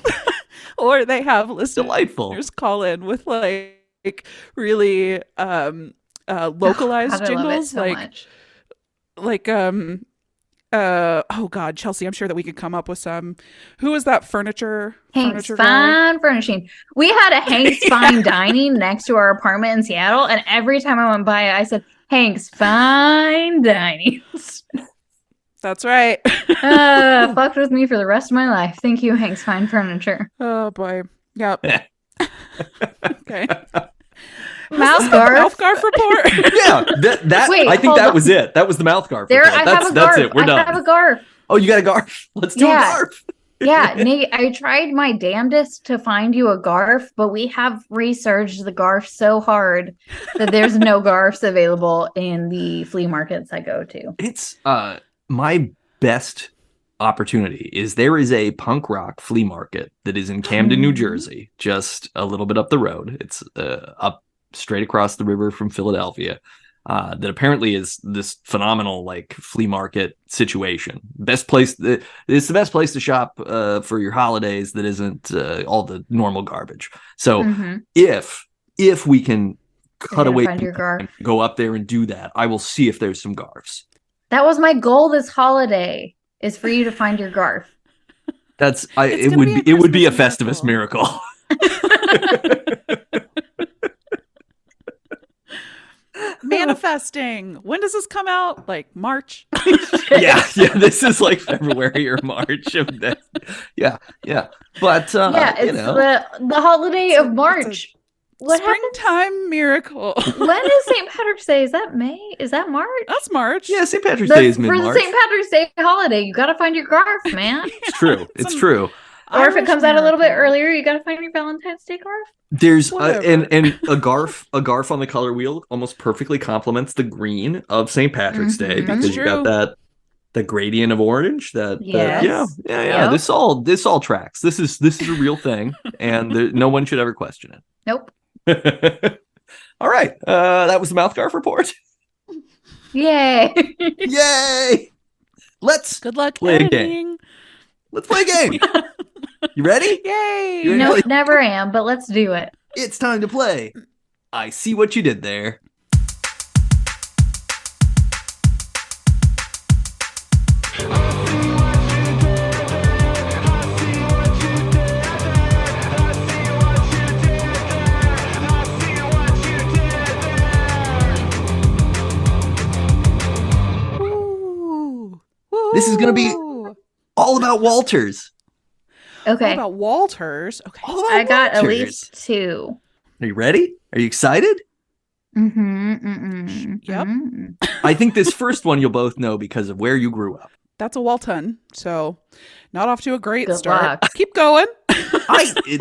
Or they have listeners Delightful. call in with like really localized God, I love it jingles. so much. Oh God, Chelsea, I'm sure that we could come up with some. Who is that furniture Hank's guy? Fine Furnishing. We had a Hank's Fine Dining next to our apartment in Seattle, and every time I went by it, I said, Hank's Fine Dining. That's right. Fucked with me for the rest of my life. Thank you, Hank's Fine Furniture. Oh boy. Yep. Okay. Mouthgarf. Mouthgarf report. Yeah, that Wait, I think hold that on. was it. That was the Mouthgarf There, report. I have a That's Garf. it. We're done. I have a Garf. Oh, you got a Garf? Let's do Yeah. a Garf. Yeah, Nate, I tried my damnedest to find you a Garf, but we have researched the Garf so hard that there's no Garfs available in the flea markets I go to. It's my best opportunity is there is a punk rock flea market that is in Camden, New Jersey, just a little bit up the road. It's up straight across the river from Philadelphia. That apparently is this phenomenal like flea market situation. Best place. It's the best place to shop for your holidays. That isn't all the normal garbage. So if we can cut away, find your Garf. and go up there and do that, I will see if there's some Garfs. That was my goal this holiday, is for you to find your Garf. That's It's it gonna would be a be it would be a Christmas Festivus miracle. Manifesting. When does this come out? Like March? yeah. This is like February or March of that. Yeah. But Yeah, it's the holiday of March. What happened? Springtime miracle. When is St. Patrick's Day? Is that May? Is that March? That's March. Yeah, St. Patrick's Day is For mid-March. the St. Patrick's Day holiday, you got to find your Garf, man. It's true. It's true. Or if it Irish comes out a little bit miracle. earlier, you got to find your Valentine's Day Garf. There's Whatever. and a Garf on the color wheel almost perfectly complements the green of St. Patrick's Day Mhm. because That's you got true. the gradient of orange. Yes. Yeah. Yep. This all tracks. This is a real thing, and no one should ever question Nope. it. All right, that was the Mouthgarf report. Yay. Yay! Let's Good luck Play a game. editing. let's play a game. You ready? Yay. You're Nope, ready? never am, but let's do it. It's time to play. I see what you did there. Ooh. This is gonna be- Ooh. All about Walters. Okay. What about Walters? Okay. All about I got at Walters. least two. Are you ready? Are you excited? Yep. I think this first one you'll both know because of where you grew up. That's a Walton. So not off to a great Good start. luck. Keep going.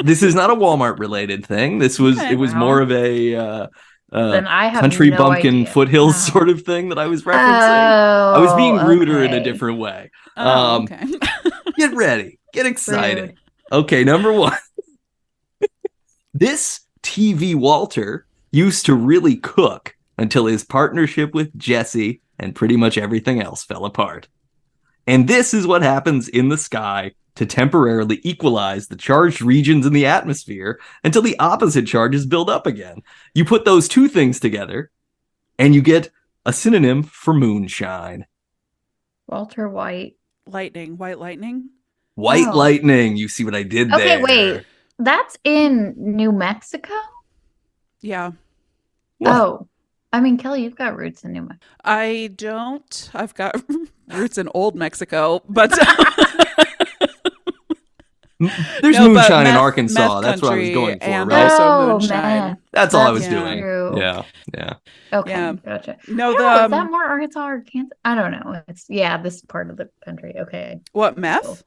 This is not a Walmart related thing. This was Okay. it was Wow. more of a Then I have country no bumpkin idea. foothills Oh. sort of thing that I was referencing. Oh, I was being ruder in a okay. different way. Oh, okay. Get ready. Get excited. Rude. Okay, number one. This TV Walter used to really cook until his partnership with Jesse and pretty much everything else fell apart. And this is what happens in the sky to temporarily equalize the charged regions in the atmosphere until the opposite charges build up again. You put those two things together, and you get a synonym for moonshine. Walter White. Lightning. White lightning. White Oh. lightning. You see what I did Okay, there? wait. That's in New Mexico? Yeah. What? Oh. I mean, Kelly, you've got roots in New Mexico. I don't. I've got roots in old Mexico, but There's No, but moonshine in meth Arkansas. That's what I was country going for, and right? also Oh, moonshine. man. That's all I was That's doing. true. Yeah. Okay, Yeah. gotcha. No, I the don't know, is that more Arkansas or Kansas? I don't know. It's this part of the country. Okay. what, meth?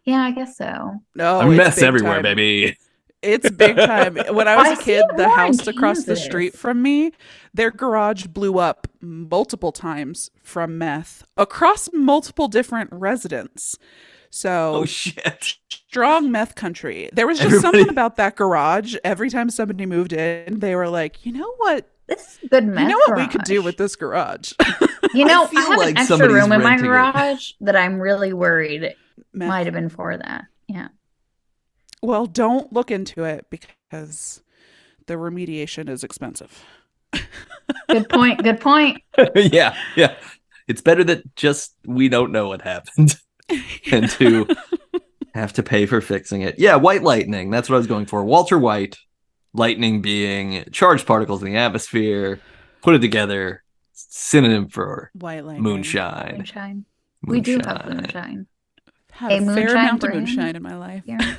Yeah, I guess so. No, I it's mess big everywhere, time. baby. It's big time. When I was I a see kid, it the more in house across the Kansas. street from me, their garage blew up multiple times from meth across multiple different residents. So, Oh shit. strong meth country. There was just Everybody- something about that garage. Every time somebody moved in, they were like, you know what? This is good meth You know what we could garage. do with this garage? You know, I feel I have like an extra somebody's room in my renting it. garage that I'm really worried Meth. might have been for that. Yeah. Well, don't look into it because the remediation is expensive. Good point. Good point. yeah. It's better that just we don't know what happened than to have to pay for fixing it. Yeah, white lightning. That's what I was going for. Walter White, lightning being charged particles in the atmosphere, put it together, synonym for White lightning. moonshine. Moonshine. We do have moonshine. Had a fair moonshine amount of brand? moonshine in my life. Yeah.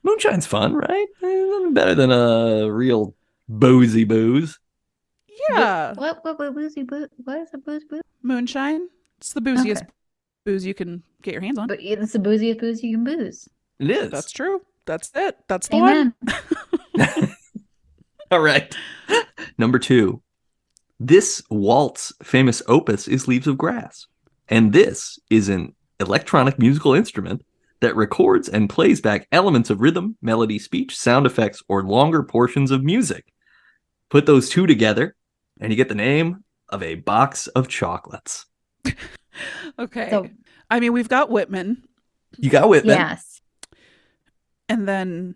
Moonshine's fun, right? Nothing better than a real boozy booze. Yeah. What boozy boo? What is a boozy boo? Moonshine. It's the booziest Okay. booze you can get your hands on. But it's the booziest booze you can booze. It is. That's true. That's it. That's the Amen. one. All right. Number 2. This waltz famous opus is Leaves of Grass. And this is an electronic musical instrument that records and plays back elements of rhythm, melody, speech, sound effects, or longer portions of music. Put those two together, and you get the name of a box of chocolates. Okay. So- I mean, we've got Whitman, You got Whitman, Yes. and then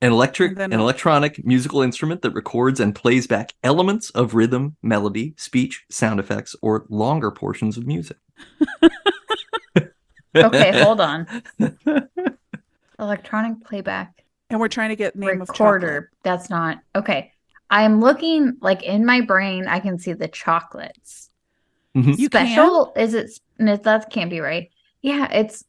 an And then- electronic musical instrument that records and plays back elements of rhythm, melody, speech, sound effects, or longer portions of music. Okay, hold on. Electronic playback we're trying to get name of chocolate. recorder. That's not okay. I'm looking like in my brain. I can see the chocolates. Mhm. You Special? Is it? No, that can't be right. Yeah, it's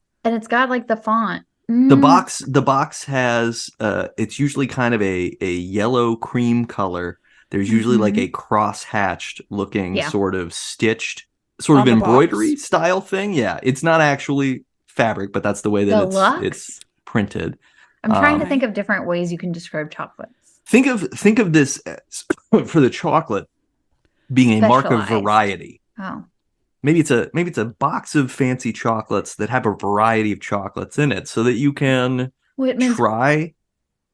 got like the font. The box has it's usually kind of a yellow cream color. There's usually like a cross-hatched looking Yeah. sort of stitched sort On of the embroidery box. style thing. Yeah, it's not actually fabric, but that's the way that Deluxe? it's printed. I'm trying to Okay. think of different ways you can describe chocolates. Think of this as, for the chocolate being a mark of Specialized. variety. Oh, Maybe it's a box of fancy chocolates that have a variety of chocolates in it so that you can Whitman's try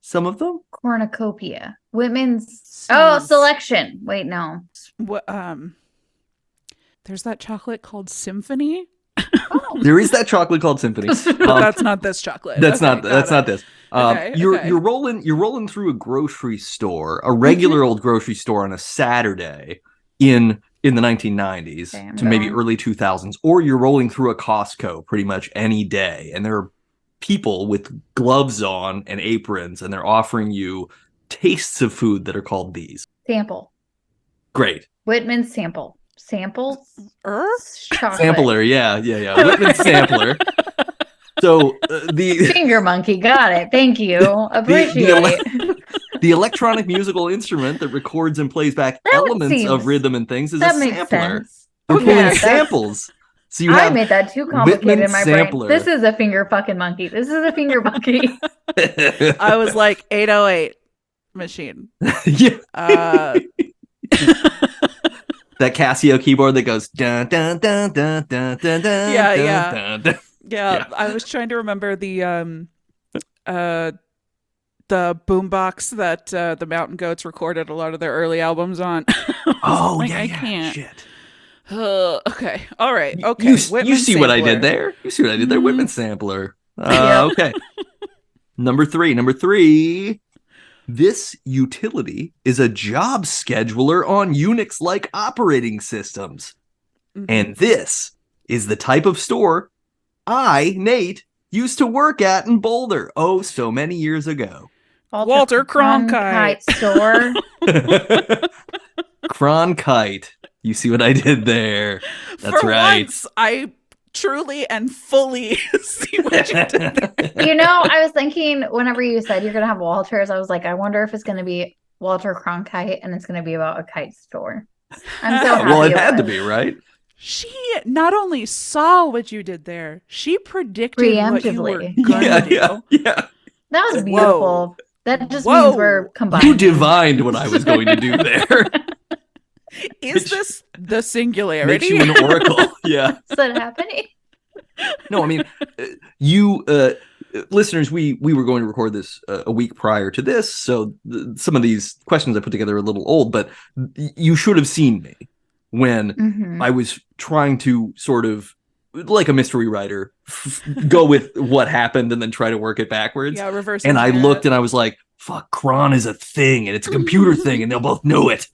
some of them. cornucopia. Whitman's Sounds- selection. Wait, no. What, there's that chocolate called Symphony. Oh, There is that chocolate called Symphony. But that's not this chocolate. That's Okay, not got that's it. not this. Okay, you're okay. you're rolling through a grocery store, a regular old grocery store on a Saturday in the 1990s Okay, I'm to maybe going. early 2000s, or you're rolling through a Costco pretty much any day, and there are people with gloves on and aprons, and they're offering you tastes of food that are called these. sample. Great. Whitman's sample. Samples. Chocolate. Sampler, yeah. Whitman sampler. So the Finger monkey. Got it. Thank you. Appreciate it. the electronic musical instrument that records and plays back That elements seems- of rhythm and things is That a makes sampler. sense. We're Yeah, pulling that's- samples. So you I have made that too complicated Whitman in my sampler. brain. This is a finger fucking monkey. This is a finger monkey. I was like 808 machine. yeah, Uh, that Casio keyboard that goes dun dun dun dun dun dun dun. Yeah, dun, yeah. dun, dun. yeah, I was trying to remember the boombox that the Mountain Goats recorded a lot of their early albums on. Oh Like, yeah, I yeah, can't. shit. Okay, all right, You- okay. You, Whitman see what I sampler. did there? You see what I did there? Mhm. Whitman sampler. Yeah. Okay. Number three. This utility is a job scheduler on Unix-like operating systems. Mhm. And this is the type of store I, Nate, used to work at in Boulder, oh, so many years ago. Walter Cronkite. store. Cronkite. You see what I did there? That's For right. once, I truly and fully see what you did there. You know, I was thinking whenever you said you're going to have Walters, I was like, I wonder if it's going to be Walter Cronkite and it's going to be about a kite store. I'm so happy. Well, it had to be, right? She not only saw what you did there, she predicted what you were going to do. Yeah. That was beautiful. Whoa. That just Whoa. means we're combined. You divined what I was going to do there. Is this the singularity? Makes you an oracle. Yeah. Is that happening? No, I mean, you listeners, we were going to record this a week prior to this, so some of these questions I put together are a little old, but you should have seen me when I was trying to sort of, like a mystery writer, go with what happened and then try to work it backwards. Yeah, reverse. And I looked and I was like, fuck, Kron is a thing and it's a computer thing and they'll both know it.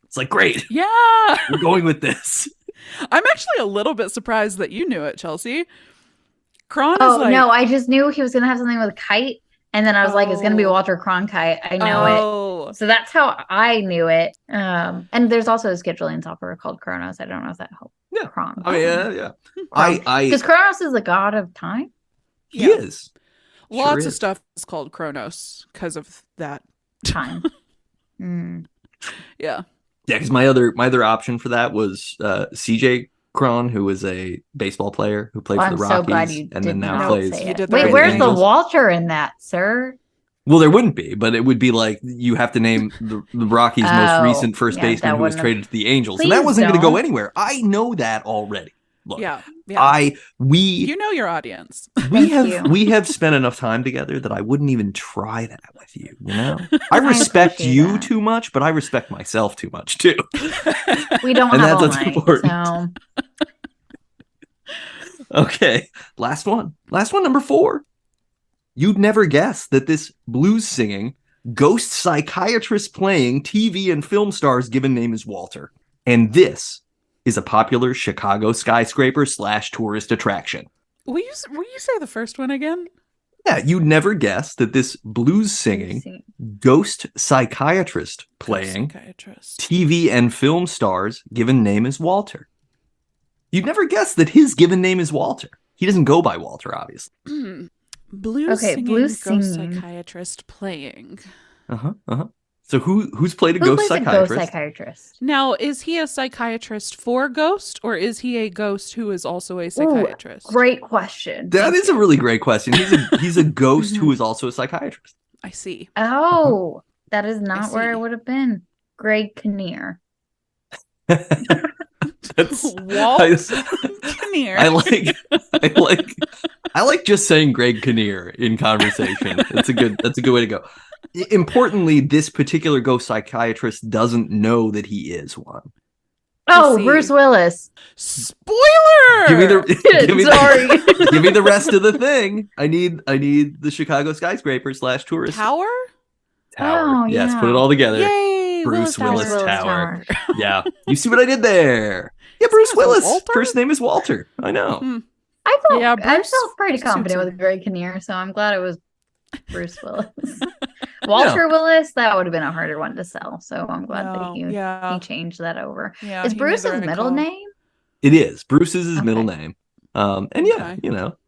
It's like, great. Yeah. We're going with this. I'm actually a little bit surprised that you knew it, Chelsea. Kron is like... no, I just knew he was going to have something with a kite. And then I was like, it's going to be Walter Cronkite. I know it. So that's how I knew it. And there's also a scheduling software called Kronos. I don't know if that helps. Yeah. Kron. Oh, yeah. Because Kronos is the god of time? He is. Lots of stuff is called Kronos because of that. Time. Yeah. Yeah, because my other option for that was CJ Cron, who was a baseball player who played for the Rockies, so glad you and then now plays. Wait, where's the Walter in that, sir? Well, there wouldn't be, but it would be like you have to name the Rockies' most recent first baseman who was traded to the Angels, and that wasn't going to go anywhere. I know that already. Look, yeah. You know your audience. We have spent enough time together that I wouldn't even try that with you. You know, I respect you too much, but I respect myself too much too. We don't have all night, important. So. Okay, last one, number 4. You'd never guess that this blues singing, ghost psychiatrist playing TV and film star's given name is Walter, and this is a popular Chicago skyscraper / tourist attraction. Will you say the first one again? Yeah, you'd never guess that this blues singing, ghost psychiatrist playing TV and film stars given name is Walter. You'd never guess that his given name is Walter. He doesn't go by Walter, obviously. Blues singing. Psychiatrist playing. So who's played a ghost psychiatrist? Now, is he a psychiatrist for Ghost, or is he a ghost who is also a psychiatrist? Ooh, great question. That is a really great question. He's a ghost who is also a psychiatrist. I see. Oh, that is not where I would have been. Greg Kinnear. Walt Kinnear. I like just saying Greg Kinnear in conversation. That's a good way to go. Importantly, this particular ghost psychiatrist doesn't know that he is one. Oh, Bruce Willis. Spoiler! Give me the rest of the thing. I need the Chicago skyscraper / tourist tower. Oh, yes, yeah. put it all together. Yay, Bruce Willis Tower. Yeah, you see what I did there? Yeah, Bruce Willis. First name is Walter. I know. I felt pretty confident with Greg Kinnear, so I'm glad it was Bruce Willis. Walter Willis, that would have been a harder one to sell. So I'm glad that he changed that over. Yeah, is Bruce his middle name? It is. Bruce is his middle name. And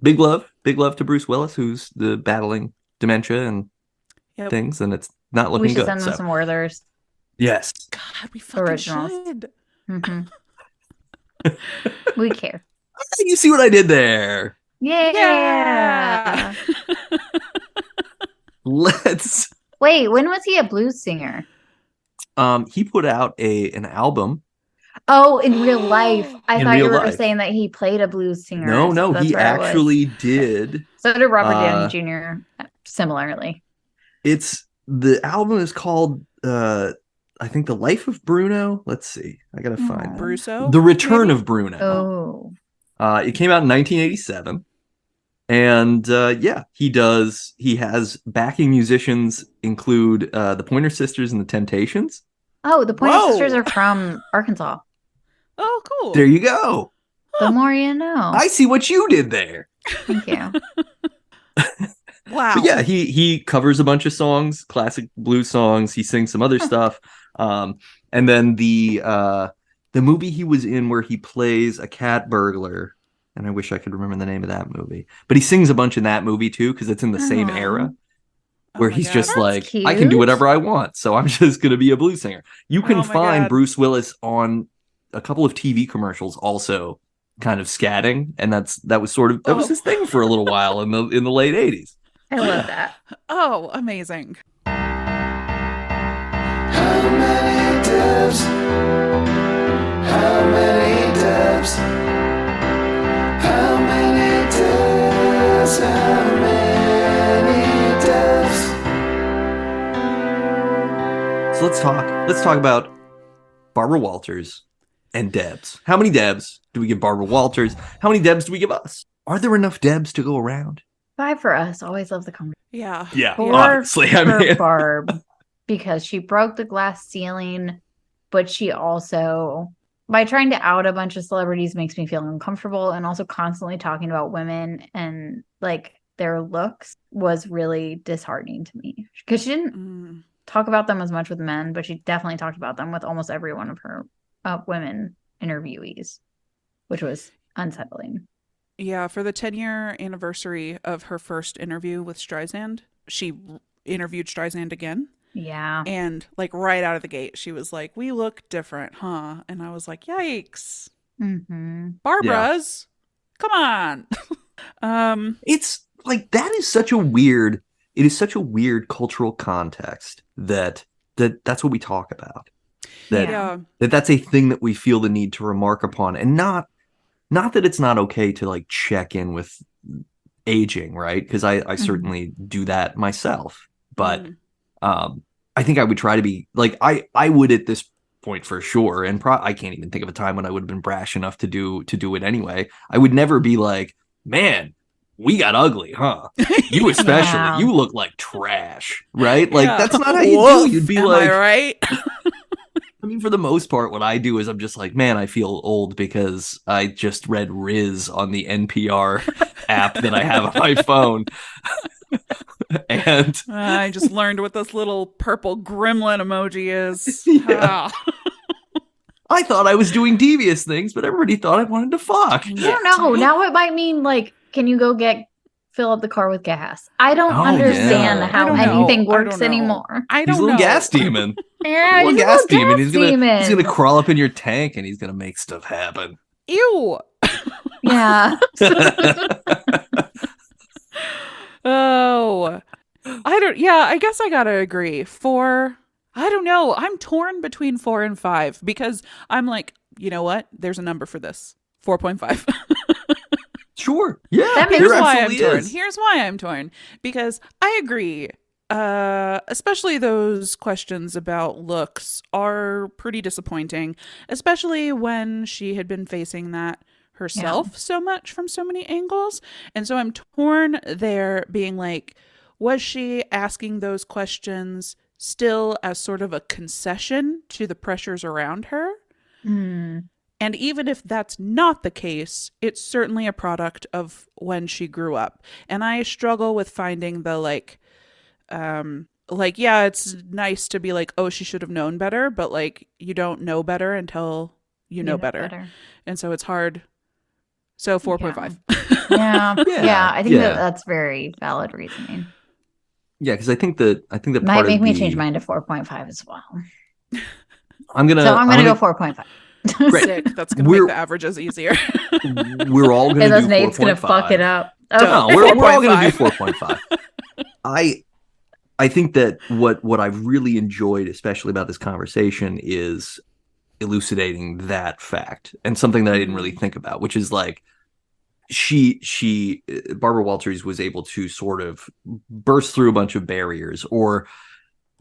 big love to Bruce Willis, who's battling dementia and things, and it's not looking good. We should send him some Werthers. Yes. God, we fucking should. We care. You see what I did there? Yeah. Let's. Wait, when was he a blues singer? He put out an album. Oh, in real life. I thought you were saying that he played a blues singer. No, he actually did. So did Robert Downey Jr. Similarly. The album is called I think The Life of Bruno. Let's see. I gotta find Brusso? The Return of Bruno. Oh. It came out in 1987. And he has backing musicians include the Pointer Sisters and the Temptations. Oh, the Pointer Sisters are from Arkansas. Oh, cool. There you go. The more you know. I see what you did there. Thank you. Wow. But yeah, he covers a bunch of songs, classic blues songs. He sings some other stuff. And then the movie he was in where he plays a cat burglar and I wish I could remember the name of that movie. But he sings a bunch in that movie too, because it's in the same era where he's just That's like, cute. I can do whatever I want, so I'm just going to be a blues singer. You can find Bruce Willis on a couple of TV commercials also kind of scatting, and that was his thing for a little while in the late 80s. I love that. Oh, amazing. How many depths? How many depths? How many depths? How many depths? So let's talk about Barbara Walters and Debs. How many Debs do we give Barbara Walters? How many Debs do we give us? Are there enough Debs to go around? 5 for us. Always love the conversation. Yeah. 4 obviously. for Barb, because she broke the glass ceiling, but she also, by trying to out a bunch of celebrities, makes me feel uncomfortable, and also constantly talking about women and like their looks was really disheartening to me, because she didn't talk about them as much with men, but she definitely talked about them with almost every one of her women interviewees, which was unsettling. Yeah, for the 10-year anniversary of her first interview with Streisand, she interviewed Streisand again. Yeah. And like right out of the gate, she was like, "We look different, huh?" And I was like, "Yikes. Barbara's? Come on." It's like it is such a weird cultural context that's what we talk about. That's a thing that we feel the need to remark upon, and not that it's not okay to like check in with aging, right? Because I certainly do that myself, but I think I would try to be like I would at this point for sure, and I can't even think of a time when I would have been brash enough to do it anyway. I would never be like, man, we got ugly, huh? You especially, you look like trash, right? Like that's not how you do. You'd be like, am I right? I mean, for the most part, what I do is I'm just like, man, I feel old because I just read Riz on the NPR app that I have on my phone. And I just learned what this little purple gremlin emoji is. Yeah. I thought I was doing devious things, but everybody thought I wanted to fuck. I don't know. Now it might mean like, can you go fill up the car with gas? I don't understand how anything works anymore. I don't He's a little gas demon. Yeah, he's a gas demon. He's demon. He's gonna crawl up in your tank and he's gonna make stuff happen. Ew. Yeah. Oh, I guess I gotta agree. 4, I don't know. I'm torn between 4 and 5 because I'm like, you know what? There's a number for this. 4.5. Sure. Yeah. Here's why I'm torn. Here's why I'm torn. Because I agree. Especially those questions about looks are pretty disappointing, especially when she had been facing that herself so much from so many angles. And so I'm torn there, being like, was she asking those questions still as sort of a concession to the pressures around her? And even if that's not the case, it's certainly a product of when she grew up. And I struggle with finding the it's nice to be like, oh, she should have known better, but like you don't know better until you know better. And so it's hard. So 4.5. Yeah. I think that's very valid reasoning. Yeah, because I think that might make me change mine to 4.5 as well. I'm gonna go 4.5. Sick. That's gonna make the averages easier. We're all gonna do 4.5. Nate's gonna fuck it up. No, we're all gonna do 4.5. I think that what I've really enjoyed, especially about this conversation, is elucidating that fact, and something that I didn't really think about, which is like Barbara Walters was able to sort of burst through a bunch of barriers, or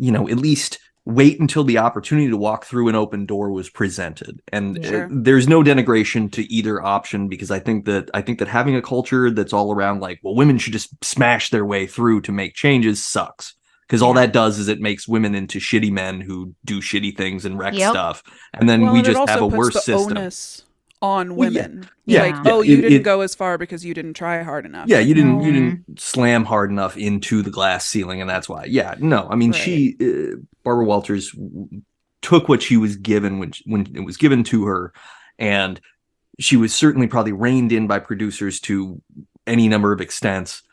at least wait until the opportunity to walk through an open door was presented. And there's no denigration to either option, because I think that having a culture that's all around like, well, women should just smash their way through to make changes sucks. Because all that does is it makes women into shitty men who do shitty things and wreck stuff. And then we just have a worse system. Onus on women. You didn't go as far because you didn't try hard enough. Yeah, you didn't slam hard enough into the glass ceiling, and that's why. Yeah, no, I mean, Barbara Walters took what she was given when it was given to her, and she was certainly probably reined in by producers to any number of extents,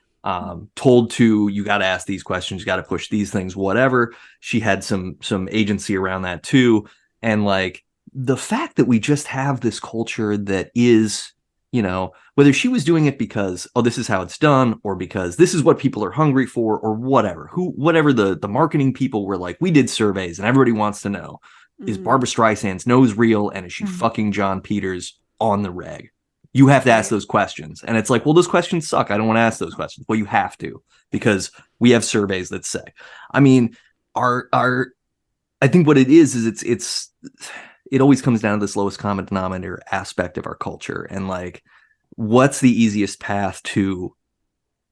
told to, you got to ask these questions, you got to push these things, whatever. She had some agency around that too. And like the fact that we just have this culture that is, you know, whether she was doing it because, oh, this is how it's done, or because this is what people are hungry for, or whatever, whatever the marketing people were like, we did surveys and everybody wants to know, is Barbara Streisand's nose real, and is she fucking John Peters on the reg? You have to ask those questions. And it's like, well, those questions suck. I don't want to ask those questions. Well, you have to, because we have surveys that say, I mean, I think what it is it always comes down to this lowest common denominator aspect of our culture. And like, what's the easiest path to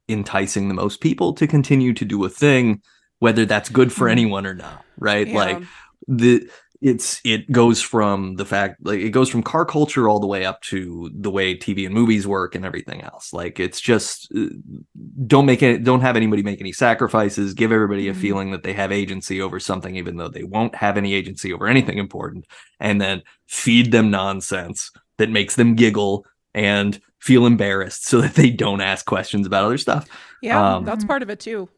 enticing the most people to continue to do a thing, whether that's good for anyone or not, right? Yeah. Like it goes from the fact, like, it goes from car culture all the way up to the way TV and movies work and everything else. Like, it's just don't have anybody make any sacrifices, give everybody a feeling that they have agency over something, even though they won't have any agency over anything important, and then feed them nonsense that makes them giggle and feel embarrassed so that they don't ask questions about other stuff. Yeah, that's part of it too.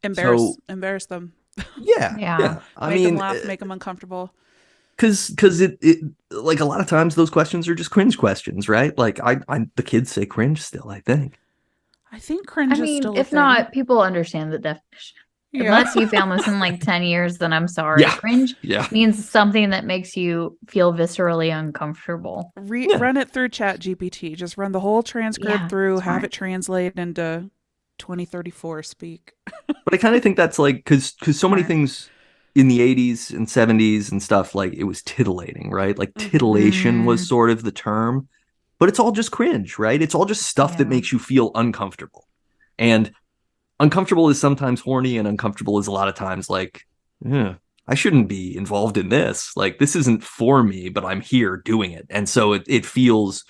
Embarrass them. Yeah. Make them laugh, make them uncomfortable. Because it like a lot of times those questions are just cringe questions, right? Like the kids say cringe still, I think. I think cringe is still if not, people understand the definition. Yeah. Unless you found this in like 10 years, then I'm sorry. Yeah. Cringe Yeah. means something that makes you feel viscerally uncomfortable. Run it through ChatGPT. Just run the whole transcript through, smart. have it translate into 2034 speak. But I kind of think that's like, because so many things in the 80s and 70s and stuff, like, it was titillating, right? Like, titillation was sort of the term, but it's all just cringe, right? It's all just stuff that makes you feel uncomfortable. And uncomfortable is sometimes horny, and uncomfortable is a lot of times like, I shouldn't be involved in this. Like, this isn't for me, but I'm here doing it. And so it feels,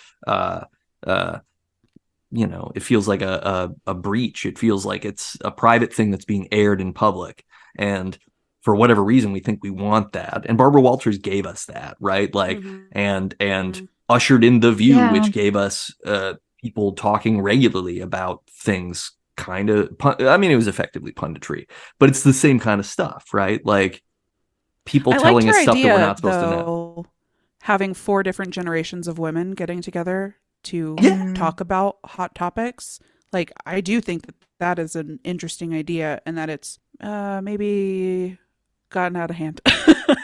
you know, it feels like a breach. It feels like it's a private thing that's being aired in public. And for whatever reason, we think we want that. And Barbara Walters gave us that, right? Like, and ushered in The View, which gave us people talking regularly about things. Kind of, I mean, it was effectively punditry, but it's the same kind of stuff, right? Like, people telling us stuff that we're not supposed to know. Having 4 different generations of women getting together to talk about hot topics. Like, I do think that is an interesting idea, and that it's maybe gotten out of hand.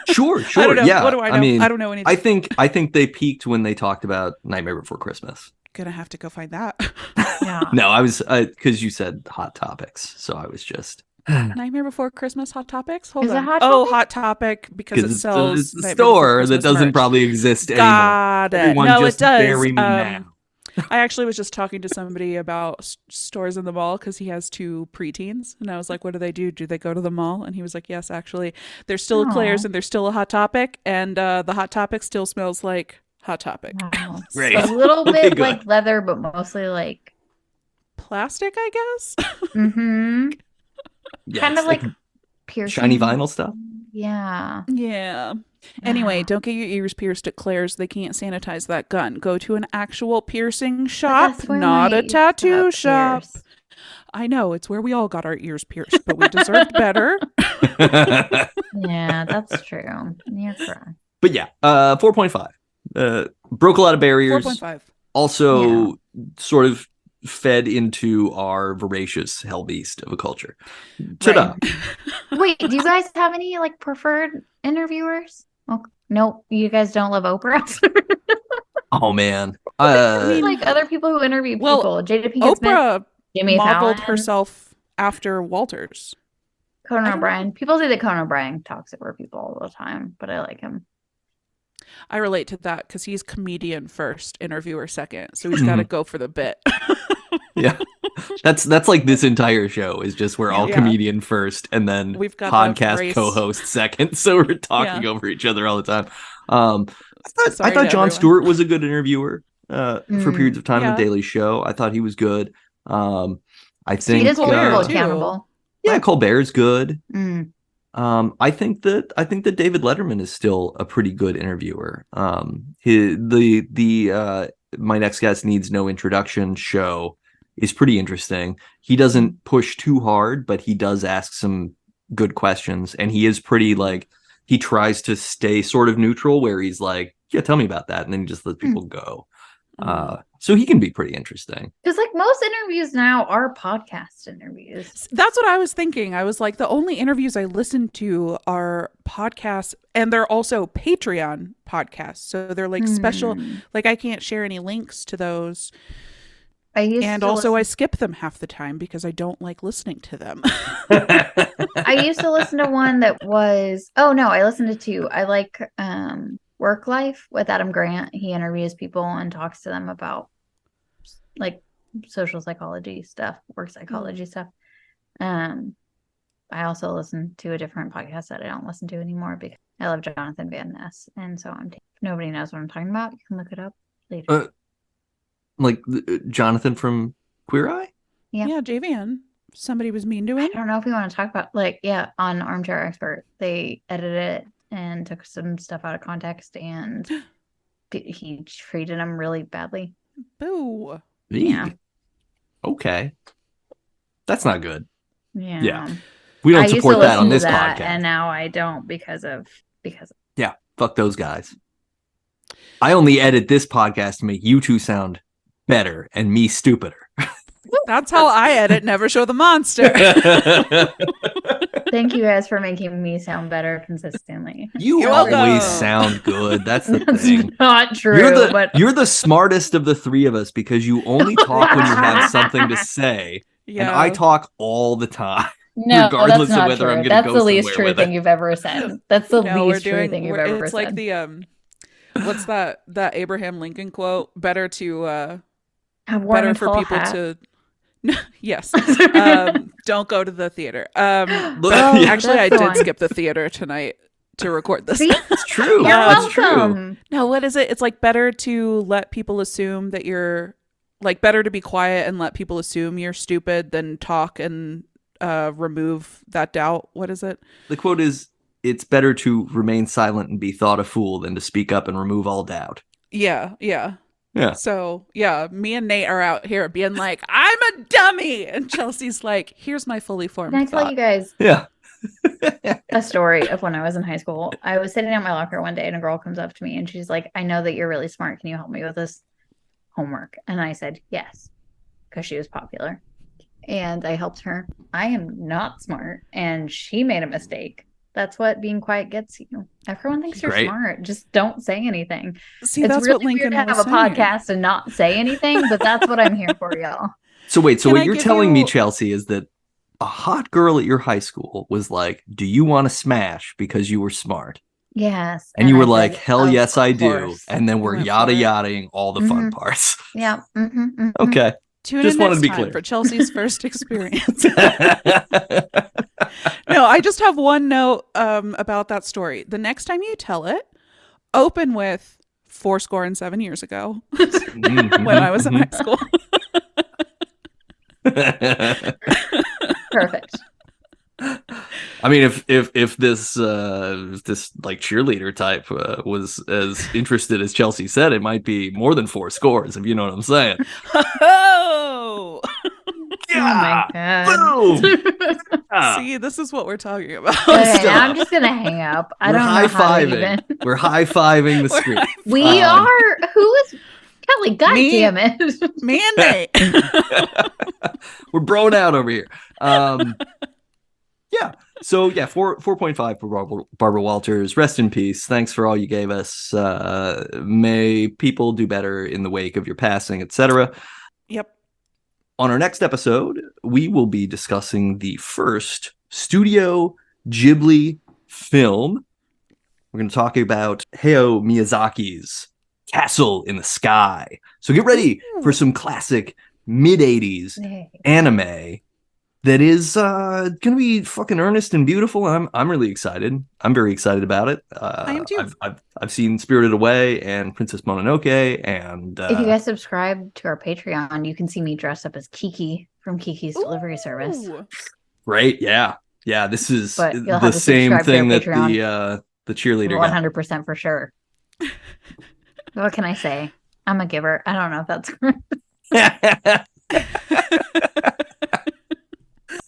Sure. I don't know. Yeah. What do I know? I mean, I don't know anything. I think they peaked when they talked about Nightmare Before Christmas. Gonna have to go find that. Yeah. No, I was, because you said hot topics, so I was just Nightmare Before Christmas hot topics. Hold Is it on. Hot Oh, Topic? Hot Topic, because it sells it's a Nightmare store Before that Christmas doesn't merch. probably exist anymore. Got it. Everyone No, just it does. bury me now. I actually was just talking to somebody about stores in the mall, because he has 2 preteens, and I was like, what do? Do they go to the mall? And he was like, yes, actually, there's still a Claire's and there's still a Hot Topic, and the Hot Topic still smells like Hot Topic. Wow. Great. A little Okay, bit good. like leather, but mostly like Plastic, I guess. Yeah, kind it's of like piercing. shiny vinyl stuff. Yeah. Yeah. Anyway, don't get your ears pierced at Claire's. They can't sanitize that gun. Go to an actual piercing shop, That's where not my a ears tattoo got shop. pierced. I know, it's where we all got our ears pierced, but we deserved better. Yeah, that's true. You're correct. But yeah, 4.5. Broke a lot of barriers. 4.5. Also, sort of fed into our voracious hellbeast of a culture. Ta-da. Wait, do you guys have any like preferred interviewers? Oh, no, you guys don't love Oprah? Oh, man. I mean, like other people who interview people. Well, Jada Pinkett Smith, Oprah Jimmy modeled Fallon, herself after Walters. Conan O'Brien. People say that Conan O'Brien talks over people all the time, but I like him. I relate to that because he's comedian first, interviewer second. So he's got to go for the bit. Yeah. That's like this entire show is just we're all comedian first and then We've got podcast co-host second. So we're talking over each other all the time. I thought Jon Stewart was a good interviewer for periods of time in The Daily Show. I thought he was good. I think he does hold people accountable. Yeah, Colbert's good. I think that David Letterman is still a pretty good interviewer. My Next Guest Needs No Introduction show is pretty interesting. He doesn't push too hard, but he does ask some good questions, and he is pretty he tries to stay sort of neutral, where he's like, yeah, tell me about that, and then he just lets people go. So he can be pretty interesting. Because most interviews now are podcast interviews. That's what I was thinking. I was like, the only interviews I listen to are podcasts, and they're also Patreon podcasts. So they're special. I can't share any links to those. I skip them half the time because I don't like listening to them. I used to listen to one that was, I listened to two. I like Work Life with Adam Grant. He interviews people and talks to them about social psychology stuff, work psychology stuff. I also listen to a different podcast that I don't listen to anymore because I love Jonathan Van Ness, and so if nobody knows what I'm talking about, you can look it up later. Jonathan from Queer Eye? Yeah, JVN. Somebody was mean to him. I don't know if we want to talk about on Armchair Expert, they edited it and took some stuff out of context, and he treated him really badly. Boo. Yeah. Okay. That's not good. Yeah. We don't support that on this podcast. And now I don't because of Yeah, fuck those guys. I only edit this podcast to make you two sound better and me stupider. That's how I edit Never Show the Monster. Thank you guys for making me sound better consistently. You always sound good. That's the thing. That's not true. You're the smartest of the three of us because you only talk when you have something to say. Yeah. And I talk all the time. No, regardless that's not of whether true. I'm going to That's go the least somewhere true thing you've ever said. That's the least true thing you've ever said. It's like the what's that Abraham Lincoln quote? Better for people to yes. Don't go to the theater. Actually, I did skip the theater tonight to record this. See? It's true. You're welcome. No, what is it? It's better to let people assume that you're better to be quiet and let people assume you're stupid than talk and remove that doubt. What is it? The quote is, it's better to remain silent and be thought a fool than to speak up and remove all doubt. Yeah. So, me and Nate are out here being like, I'm a dummy. And Chelsea's like, here's my fully formed Can I tell you guys a story of when I was in high school? I was sitting at my locker one day and a girl comes up to me and she's like, I know that you're really smart. Can you help me with this homework? And I said, yes, because she was popular. And I helped her. I am not smart. And she made a mistake. That's what being quiet gets you. Everyone thinks you're smart. Just don't say anything. See, that's really what Lincoln weird to have a podcast and not say anything, but that's what I'm here for, y'all. So wait, what you're telling me, Chelsea, is that a hot girl at your high school was like, do you want to smash because you were smart? Yes. And you were like, hell yes, I do. And then we're yada-yadaing all the fun parts. Yeah. Okay. Tune in next time for Chelsea's first experience. No, I just have one note about that story. The next time you tell it, open with 77 years ago when I was in high school. Perfect. I mean, if this cheerleader type was as interested as Chelsea said, it might be more than 4 scores, if you know what I'm saying. Oh, yeah. Oh my god! See, this is what we're talking about. Okay, now I'm just gonna hang up. I don't know how to even. We're high-fiving the screen. We are. Who is Kelly? God damn it, Mandy. We're broing out over here. Yeah. So 4.5 for Barbara Walters. Rest in peace. Thanks for all you gave us. May people do better in the wake of your passing, etc. Yep. On our next episode, we will be discussing the first Studio Ghibli film. We're going to talk about Hayao Miyazaki's Castle in the Sky. So get ready for some classic mid-80s anime that is going to be fucking earnest and beautiful. I'm really excited. I'm very excited about it. I am too. I've seen Spirited Away and Princess Mononoke, and if you guys subscribe to our Patreon, you can see me dressed up as Kiki from Kiki's Delivery Service. Great, yeah. Yeah, this is But you'll have the to same subscribe to thing our that the cheerleader got. 100% for sure. What can I say? I'm a giver. I don't know if that's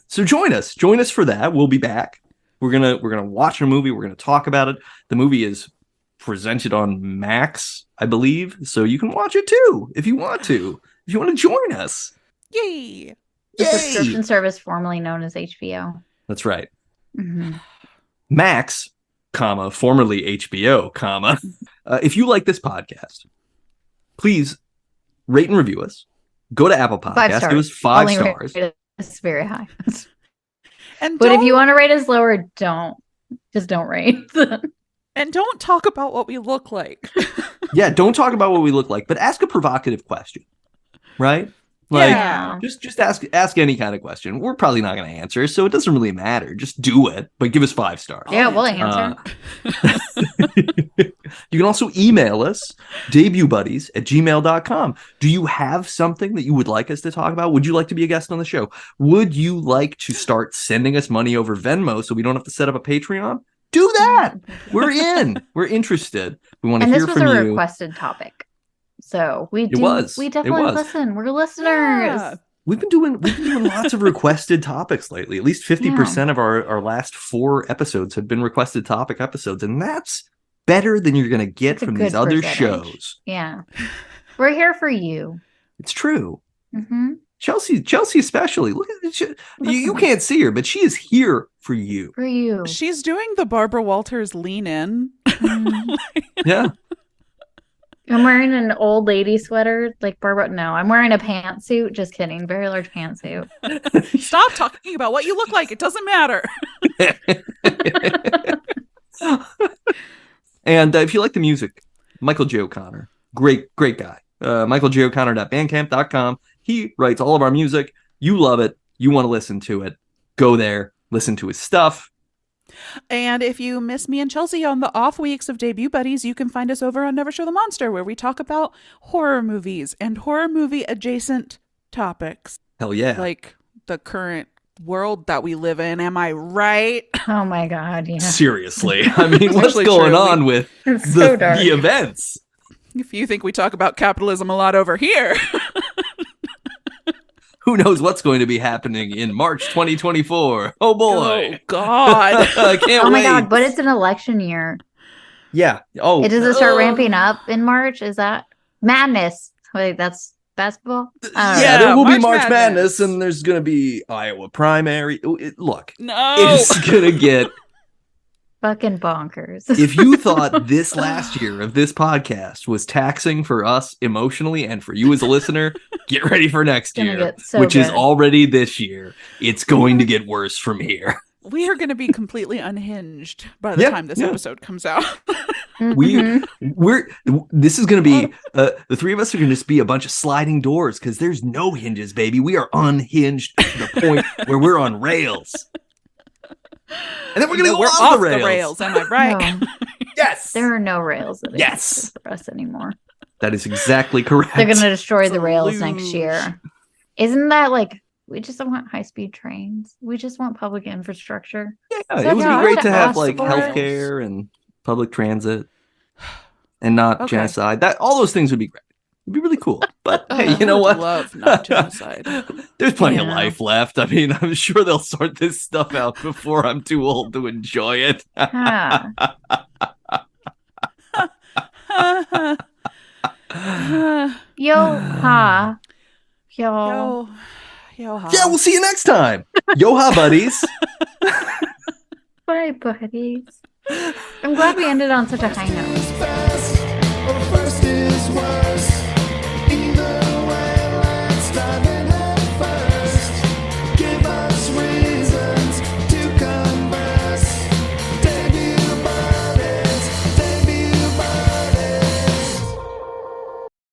So join us for that. We'll be back. We're gonna watch a movie. We're gonna talk about it. The movie is presented on Max, I believe, so you can watch it too if you want to. If you want to join us, Yay! the subscription service formerly known as HBO. That's right. Mm-hmm. Max, formerly HBO, if you like this podcast, please rate and review us. Go to Apple Podcasts. Give us 5 Only stars. It's very high. But if you want to rate us lower, don't rate. And don't talk about what we look like. Yeah, don't talk about what we look like, but ask a provocative question, right? Like, Yeah. just ask any kind of question. We're probably not going to answer, so it doesn't really matter. Just do it, but give us 5 stars. Yeah, we'll answer. You can also email us, debutbuddies@gmail.com. Do you have something that you would like us to talk about? Would you like to be a guest on the show? Would you like to start sending us money over Venmo so we don't have to set up a Patreon? Do that. We're in. We're interested. We want to hear from you. And this was a requested topic. So we definitely listen. We're listeners. Yeah. We've been doing lots of requested topics lately. At least 50% of our last 4 episodes have been requested topic episodes, and that's better than you're going to get from these other shows. Yeah. We're here for you. It's true. Mm-hmm. Chelsea especially. Look at it. You can't see her, but she is here for you. For you. She's doing the Barbara Walters lean in. Yeah. I'm wearing an old lady sweater like Barbara. No, I'm wearing a pantsuit. Just kidding. Very large pantsuit. Stop talking about what you look like. It doesn't matter. And if you like the music, Michael J. O'Connor, great guy. MichaelJO'Connor.bandcamp.com. He writes all of our music. You love it. You want to listen to it. Go there. Listen to his stuff. And if you miss me and Chelsea on the off weeks of Debut Buddies, you can find us over on Never Show the Monster, where we talk about horror movies and horror movie adjacent topics. Hell yeah. Like the current world that we live in. Am I right? Oh my God. Yeah. Seriously. I mean, what's going on with the events? If you think we talk about capitalism a lot over here. Who knows what's going to be happening in March 2024? Oh boy. Oh God. I can't wait. Oh my God, but it's an election year. Yeah. Oh. It doesn't start ramping up in March. Is that madness? Wait, that's basketball? Yeah, there will be March Madness, and there's going to be Iowa primary. Look. No. It's going to get fucking bonkers. If you thought this last year of this podcast was taxing for us emotionally and for you as a listener, get ready for next year, which is already this year. It's going to get worse from here. We are going to be completely unhinged by the time this episode comes out. This is going to be the 3 of us are going to just be a bunch of sliding doors because there's no hinges, baby. We are unhinged to the point where we're on rails. And then we're going to go off the rails. Am I right? No. Yes. There are no rails that exist for us anymore. That is exactly correct. They're going to destroy the rails next year. Isn't that like, we just don't want high-speed trains. We just want public infrastructure. Yeah, it would be great to have like healthcare and public transit and not genocide. All those things would be great. It'd be really cool. But hey, you know what? Love not genocide. There's plenty of life left. I mean, I'm sure they'll sort this stuff out before I'm too old to enjoy it. Yo ha. Yo ha. Yeah, we'll see you next time. Yo ha, buddies. Bye, buddies. I'm glad we ended on such a high note. First is